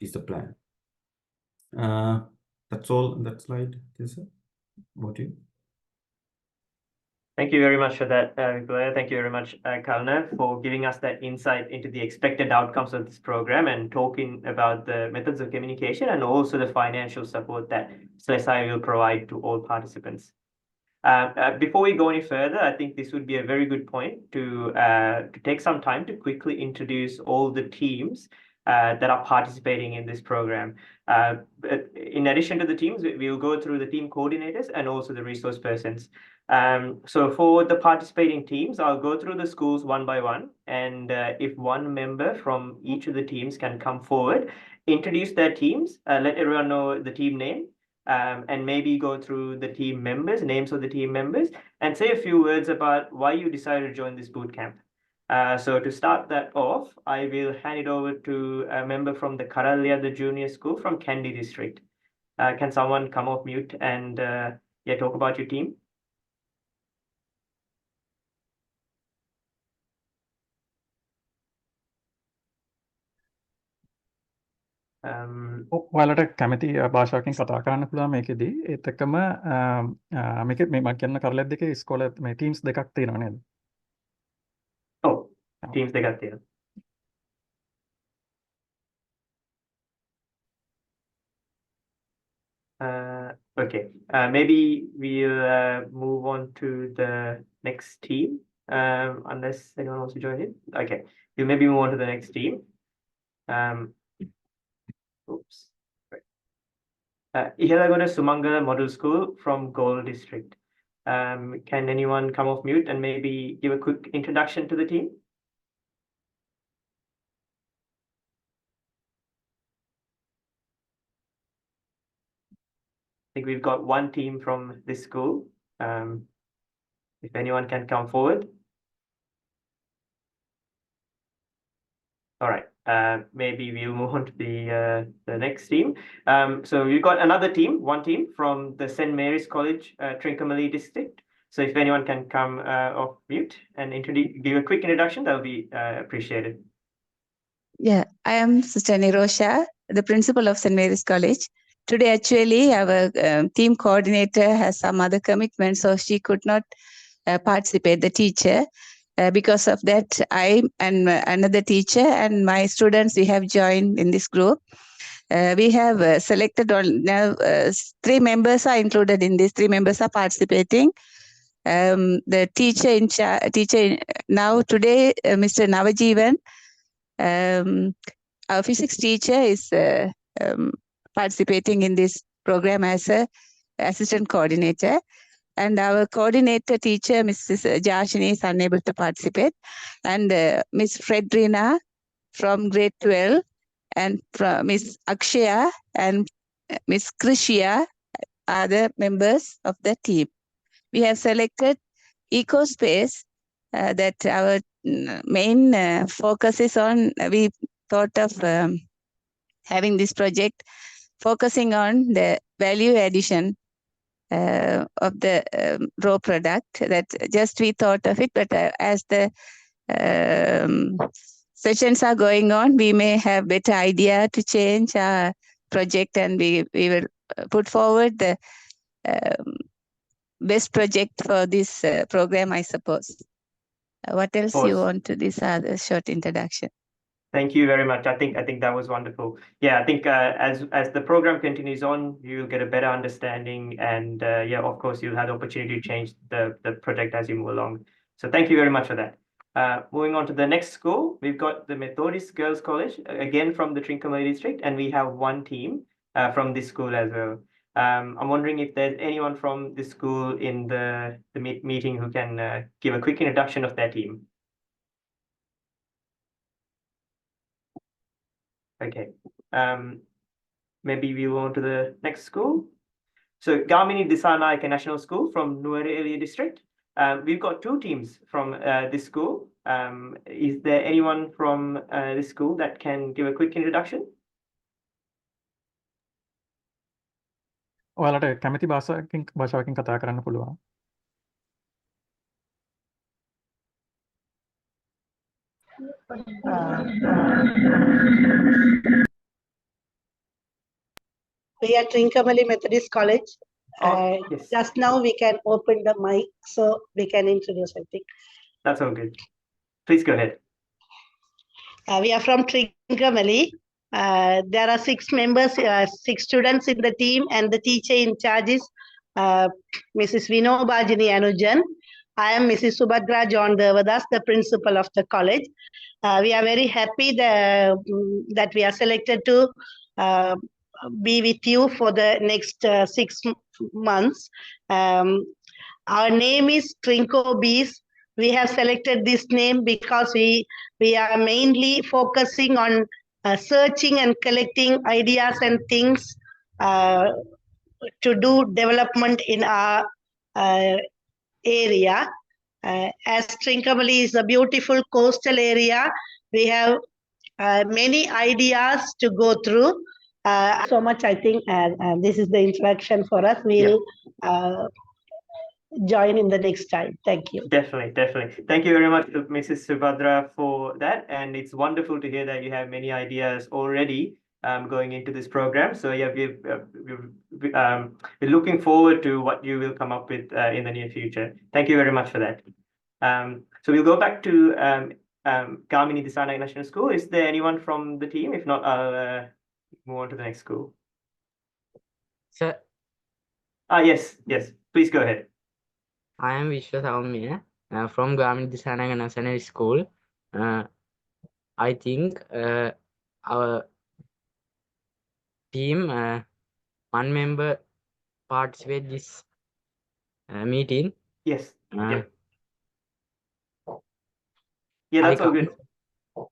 is the plan. That's all on that slide. What do you? Thank you very much for that, Victoria. Thank you very much, Kalna, for giving us that insight into the expected outcomes of this program and talking about the methods of communication and also the financial support that SLESA will provide to all participants. Before we go any further, I think this would be a very good point to take some time to quickly introduce all the teams that are participating in this program. In addition to the teams, we will go through the team coordinators and also the resource persons. So for the participating teams, I'll go through the schools one by one. And if one member from each of the teams can come forward, introduce their teams, let everyone know the team name, and maybe go through the team members, names of the team members, and say a few words about why you decided to join this bootcamp. So to start that off, I will hand it over to a member from the Karalya, the junior school from Kandy district. Can someone come off mute and talk about your team? ඔයාලට කැමති භාෂාවකින් කතා කරන්න පුළුවන් මේකෙදී. ඒත් එක්කම මේකෙත් මේ මම කියන කරලත් දෙකේ ඉස්කෝලේ මේ ටීම්ස් දෙකක් තියෙනවා නේද? Oh, teams දෙකක් තියෙනවා. Okay, maybe we'll move on to the next team, unless anyone wants to join in. Okay, we'll maybe move on to the next team. Oops. Ihelagona Sumangala Model School from Goal District. Can anyone come off mute and maybe give a quick introduction to the team? I think we've got one team from this school. If anyone can come forward. All right, maybe we'll move on to the next team. So we've got another team, one team from the St. Mary's College, Trincomalee district. So if anyone can come off mute and give a quick introduction, that'll be appreciated. Yeah, I am Sister Nirosha, the principal of St. Mary's College. Today, actually, our team coordinator has some other commitments, so she could not participate, the teacher. Because of that, I and another teacher and my students, we have joined in this group. We have selected on now 3 members are included in this. 3 members are participating. The teacher now today, Mr. Navajeevan, our physics teacher is participating in this program as a assistant coordinator. And our coordinator teacher, Mrs. Jashini, is unable to participate. And Miss Fredrina from grade 12 and from Miss Akshaya and Miss Krishia are the members of the team. We have selected EcoSpace, that our main focus is on. We thought of having this project focusing on the value addition of the raw product. That just we thought of it, but as the sessions are going on, we may have better idea to change our project, and we will put forward the best project for this program, I suppose. What else you want to this other short introduction? Thank you very much. I think that was wonderful. Yeah, I think as the program continues on, you'll get a better understanding, and of course, you'll have the opportunity to change the project as you move along. So thank you very much for that. Moving on to the next school, we've got the Methodist Girls College, again from the Trincomalee district, and we have one team from this school as well. I'm wondering if there's anyone from this school in the meeting who can give a quick introduction of their team. Okay, maybe we move on to the next school. So Gamini Disanayake National School from Nuwara district. We've got 2 teams from this school. Is there anyone from this school that can give a quick introduction? ඔයාලට කැමති භාෂාවකින් කතා කරන්න පුළුවන්. We are Trincomalee Methodist College. Yes, Just now we can open the mic so we can introduce, I think. that's all good. Please go ahead. We are from Trincomalee. There are 6 members, 6 students in the team, and the teacher in charge is Mrs. Vinobajini Anujan. I am Mrs. Subhadra John Devadas, the principal of the college. We are very happy that we are selected to be with you for the next 6 months. Our name is Trinco Bees. We have selected this name because we are mainly focusing on searching and collecting ideas and things to do development in our area. As Trincomalee is a beautiful coastal area, we have many ideas to go through. So much, I think, this is the introduction for us. We'll join in the next time. Thank you. Definitely. Thank you very much, Mrs. Subhadra, for that. And it's wonderful to hear that you have many ideas already going into this program. So yeah, we're looking forward to what you will come up with in the near future. Thank you very much for that. So we'll go back to Gamini Disana National School. Is there anyone from the team? If not, I'll move on to the next school. Sir, Yes. Please go ahead. I am Vishwa Saumya from Gamini Disana National School. I think our team, one member participate this meeting. Yes. Yeah, that's all good.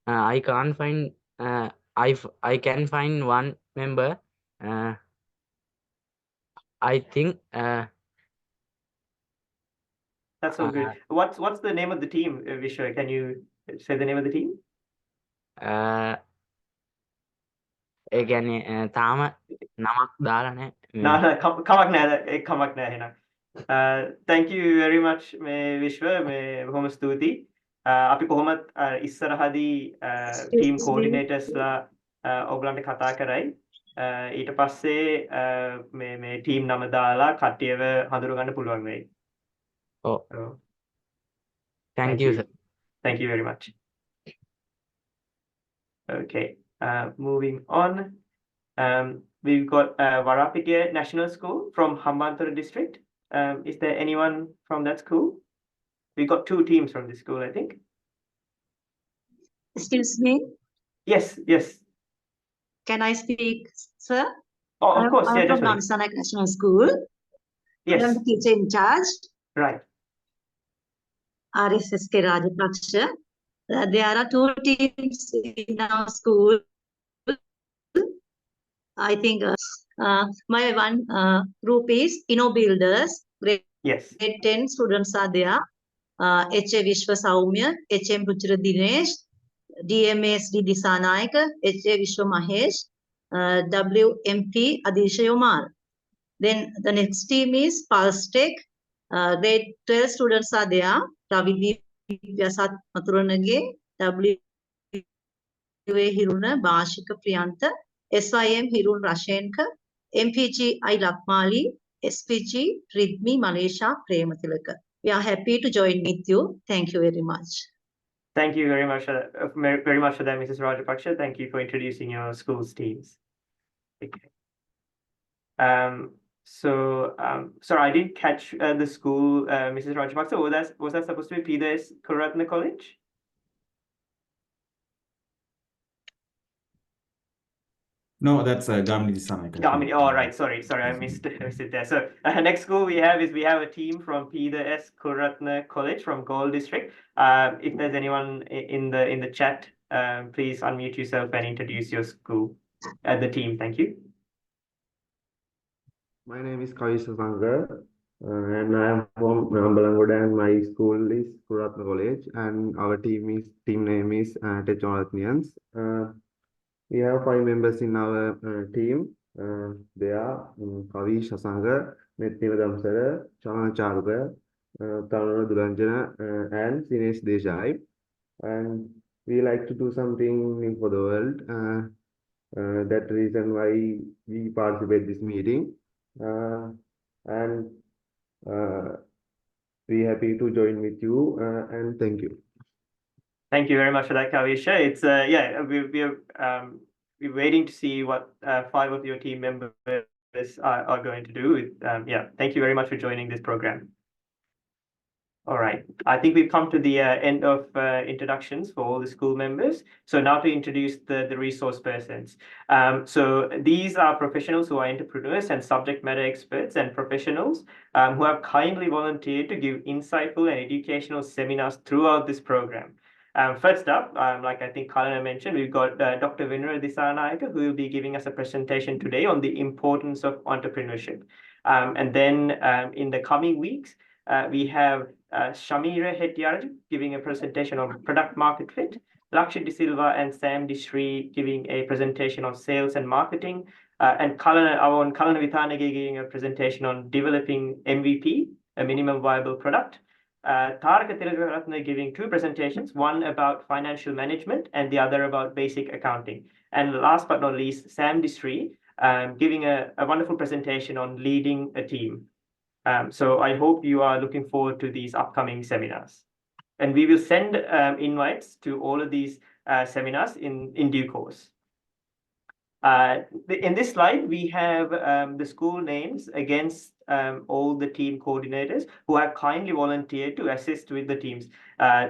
I can't find. I can find one member. I think. That's all good. What's the name of the team, Vishwa? Can you say the name of the team? ඒ කියන්නේ තාම නමක් දාලා නැහැ. කමක් නෑ එහෙනම්. Thank you very much මේ විශ්ව මේ බොහොම ස්තුතියි. අපි කොහොමත් ඉස්සරහදී team coordinatorsලා ඔයගලන්ට කතා කරයි. ඊට පස්සේ මේ team නම දාලා කට්ටියව හඳුන ගන්න පුළුවන් වෙයි. Thank you, sir. Thank you very much. Okay, moving on. We've got Warapitiya National School from Hambantota district. Is there anyone from that school? We got 2 teams from this school, I think. Excuse me, Yes. can I speak, sir? Oh, of course, yeah, I'm from definitely. Namisanak National School. Yes, I'm the teacher in charge, right. RSSK Rajapaksha. There are 2 teams in our school. I think my one group is InnoBuilders. Grade Yes, 10 students are there. H.A. Vishwa Saumya, H.M. Ruchira Dinesh, DMSD Disanayaka, H.A. Vishwa Mahesh, WMP Adisha Yomar. Then the next team is Pulse Tech. Grade 12 students are there. Ravi Vyasat Maturanage, W.A. Hiruna, Bashika Priyanta, SIM Hirun Rashenka, MPG I Lakmali, SPG Ridmi Malaysia Prematilaka. We are happy to join with you. Thank you very much. thank you very much for that, Mrs. Rajapaksha. Thank you for introducing your school's teams. Okay. Sorry, I didn't catch the school, Mrs. Rajapaksha. Was that supposed to be P.S. Kuratna College? No, that's Gamini Disana. Gamini. Oh, right. Sorry, I missed it there. So next school we have a team from P.S. Kuratna College from Galle district. If there's anyone in the chat, please unmute yourself and introduce your school, the team. Thank you. My name is Kavisha Sankar, and I am from Nambalangoda, and my school is Kuratna College, and our team name is Technoratnians. We have 5 members in our team. They are Kavi Shasanga, Netnila Damsara, Chana Charuka, Taruna Duranjana, and Sinesh Desai. And we like to do something new for the world. That reason why we participate this meeting. And we happy to join with you and thank you. Thank you very much for that, Kavisha. It's yeah, we're waiting to see what 5 of your team members are going to do. Yeah, thank you very much for joining this program. All right, I think we've come to the end of introductions for all the school members. So now to introduce the resource persons. So these are professionals who are entrepreneurs and subject matter experts and professionals who have kindly volunteered to give insightful and educational seminars throughout this program. First up, like I think Kalana mentioned, we've got Dr. Vinara Disanayaka, who will be giving us a presentation today on the importance of entrepreneurship. And then in the coming weeks, we have Shamira Hettiaraju giving a presentation on product market fit, Lakshya De Silva and Sam Dishri giving a presentation on sales and marketing, and Kalana Vitanage giving a presentation on developing MVP, a minimum viable product. Taraka Tilagaratne giving 2 presentations, one about financial management and the other about basic accounting. And last but not least, Sam Dishri giving a wonderful presentation on leading a team. So I hope you are looking forward to these upcoming seminars. And we will send invites to all of these seminars in due course. In this slide, we have the school names against all the team coordinators who have kindly volunteered to assist with the teams.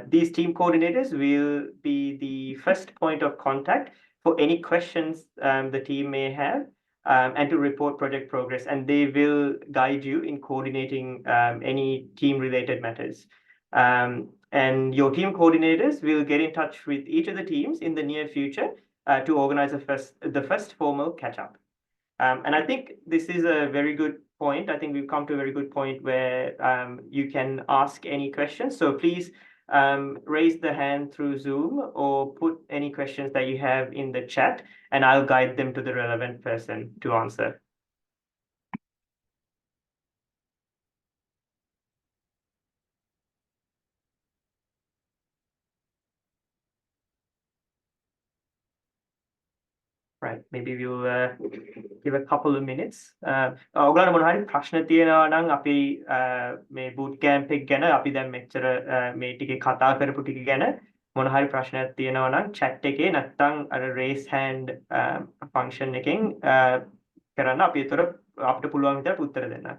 These team coordinators will be the first point of contact for any questions the team may have and to report project progress. And they will guide you in coordinating any team-related matters. And your team coordinators will get in touch with each of the teams in the near future to organize the first formal catch-up. And I think this is a very good point. I think we've come to a very good point where you can ask any questions. So please raise the hand through Zoom or put any questions that you have in the chat, and I'll guide them to the relevant person to answer. Right, maybe we'll give a couple of minutes. ඔයගොල්ලන්ට මොන හරි ප්‍රශ්න තියෙනවා නම් අපි මේ boot camp එක ගැන අපි දැන් මෙච්චර මේ ටිකේ කතා කරපු ටික ගැන මොන හරි ප්‍රශ්නයක් තියෙනවා නම් chat එකේ නැත්නම් අර raise hand function එකෙන් කරන්න අපි ඒතර අපිට පුළුවන් විදිහට උත්තර දෙන්න.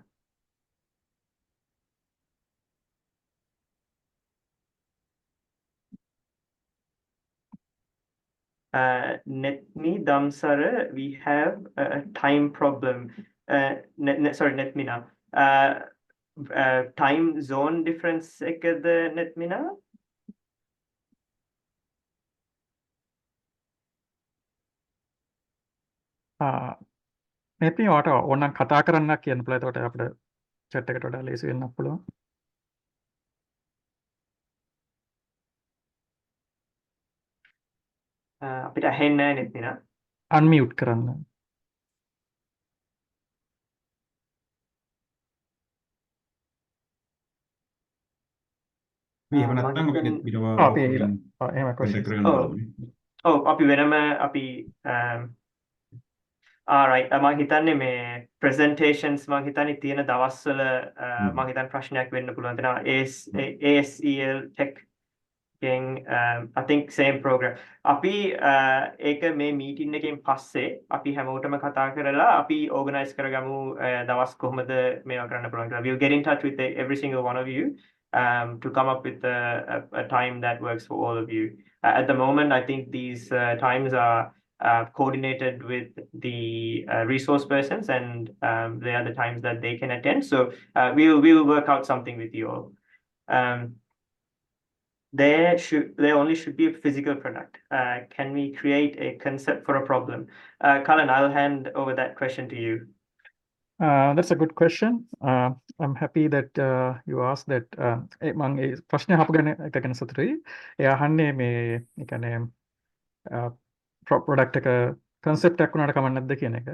Netmi Damsara, we have a time problem. Sorry, Netmina. Time zone difference එකද Netmina? නැත්නම් ඔයාට ඕනනම් කතා කරන්න කියන්න පුළුවන්. එතකොට අපිට chat එකට වඩා ලේසි වෙන්න පුළුවන්. අපිට ඇහෙන්නේ නැහැ Netmina. unmute කරන්න. එහෙම නැත්නම් අපි පිටව අපි එහෙම questions. අපි වෙනම අපි alright මම හිතන්නේ මේ presentations මම හිතන්නේ තියෙන දවස්වල මම හිතන්නේ ප්‍රශ්නයක් වෙන්න පුළුවන් තේනවා ASEL tech I think same program. අපි ඒක මේ meeting එකෙන් පස්සේ අපි හැමෝටම කතා කරලා අපි organize කරගමු දවස් කොහමද මේවා කරන්න පුළුවන් කියලා. We'll get in touch with every single one of you to come up with a time that works for all of you. At the moment, I think these times are coordinated with the resource persons, and they are the times that they can attend. So we'll work out something with you all. There only should be a physical product. Can we create a concept for a problem? Colin, I'll hand over that question to you. That's a good question. I'm happy that you asked that. මම ඒ ප්‍රශ්නේ අහපු එක ගැන සතුටුයි. ඒ අහන්නේ මේ ඒ කියන්නේ product එක concept එකක් වුණාට කමක් නැද්ද කියන එක.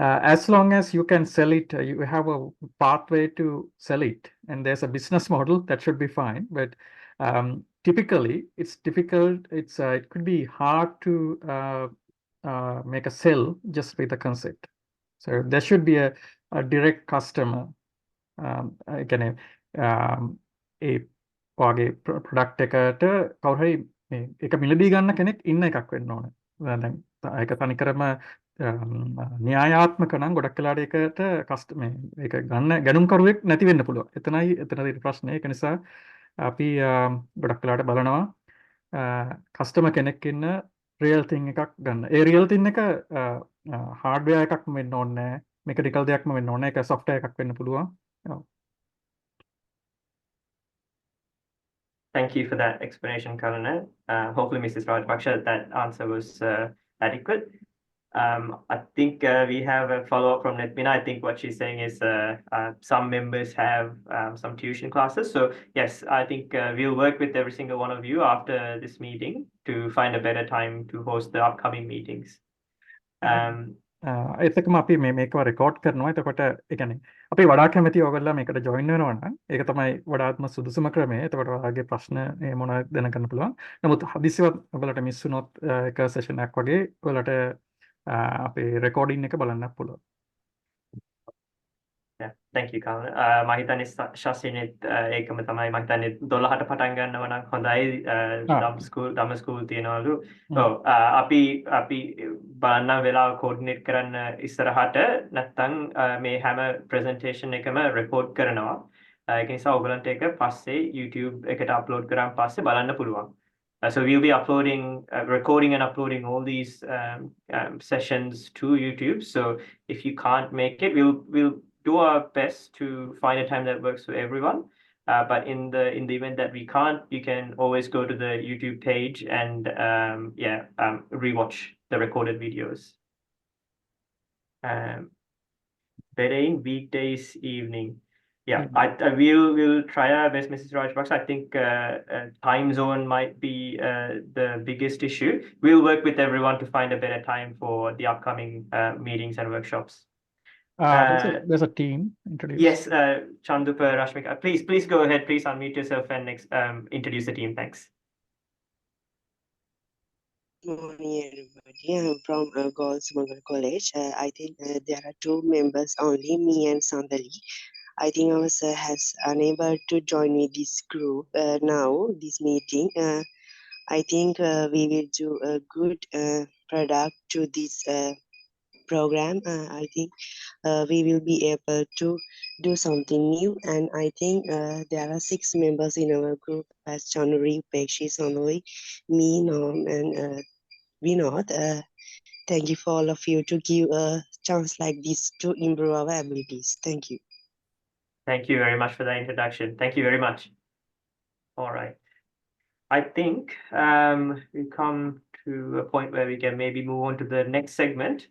as long as you can sell it, you have a pathway to sell it, and there's a business model, that should be fine. But typically, it's difficult. It could be hard to make a sell just with the concept. So there should be a direct customer. කියන්නේ ඒ වගේ product එකට කවුරු හරි මේ ඒක මිලදී ගන්න කෙනෙක් ඉන්න එකක් වෙන්න ඕන. දැන් ඒක තනිකරම න්‍යායාත්මක නම් ගොඩක් වෙලාවට ඒකට මේ ඒක ගන්න ගැනුම්කරුවෙක් නැති වෙන්න පුළුවන්. එතනදී ප්‍රශ්නේ. ඒක නිසා අපි ගොඩක් වෙලාවට බලනවා කස්ටමර් කෙනෙක් ඉන්න රියල් තින් එකක් ගන්න. ඒ රියල් තින් එක හાર્ඩ්වෙයාර් එකක්ම වෙන්න ඕනේ නැහැ. මෙකනිකල් දෙයක්ම වෙන්න ඕනේ. ඒක සොෆ්ට්වෙයාර් එකක් වෙන්න පුළුවන්. Thank you for that explanation, Kalana. Hopefully, Mrs. Rajpaksha, that answer was adequate. I think we have a follow-up from Netmina. I think what she's saying is some members have some tuition classes. So yes, I think we'll work with every single one of you after this meeting to find a better time to host the upcoming meetings. එතකම අපි මේකව record කරනවා. එතකොට ඒ කියන්නේ අපි වඩා කැමති ඔයගොල්ලෝ මේකට join වෙනවා නම් ඒක තමයි වඩාත්ම සුදුසුම ක්‍රමය. එතකොට ඔයාලගේ ප්‍රශ්න මොනවද දැනගන්න පුළුවන්. නමුත් හදිසියවත් ඔයාලට මිස් වුණොත් එක සෙෂන් එකක් වගේ ඔයාලට අපේ රෙකෝඩින් එක බලන්න පුළුවන්. Yeah, thank you, Kalana. මම හිතන්නේ ශාසිනෙත් ඒකම තමයි මම හිතන්නේ 12ට පටන් ගන්නව නම් හොඳයි. ධම්ම ස්කූල් තියනවලු. ඔව් අපි බලන්න වෙලාව කෝඩිනේට් කරන්න ඉස්සරහට නැත්නම් මේ හැම ප්‍රසන්ටේෂන් එකම රෙකෝඩ් කරනවා. ඒක නිසා ඔයගලන්ට ඒක පස්සේ YouTube එකට අප්ලෝඩ් කරාන් පස්සේ බලන්න පුළුවන්. So we'll be uploading, recording and uploading all these sessions to YouTube. So if you can't make it, we'll do our best to find a time that works for everyone. But in the event that we can't, you can always go to the YouTube page and rewatch the recorded videos. Better in weekdays evening. Yeah, we'll try our best, Mrs. Rajpaksa. I think time zone might be the biggest issue. We'll work with everyone to find a better time for the upcoming meetings and workshops. There's a team introduced. Yes, Chandupa, Rashmika, please go ahead. Please unmute yourself and introduce the team. Thanks. Good morning, everybody. I'm from Girls Mangal College. I think there are two members only, me and Sandali. I think our sir has unable to join me this group now, this meeting. I think we will do a good product to this program. I think we will be able to do something new, and I think there are 6 members in our group as Chanuri, Pekshi, Sonoi, me, Norm, and Vinod. Thank you for all of you to give a chance like this to improve our abilities. Thank you. Thank you very much for that introduction. Thank you very much. All right. I think we come to a point where we can maybe move on to the next segment.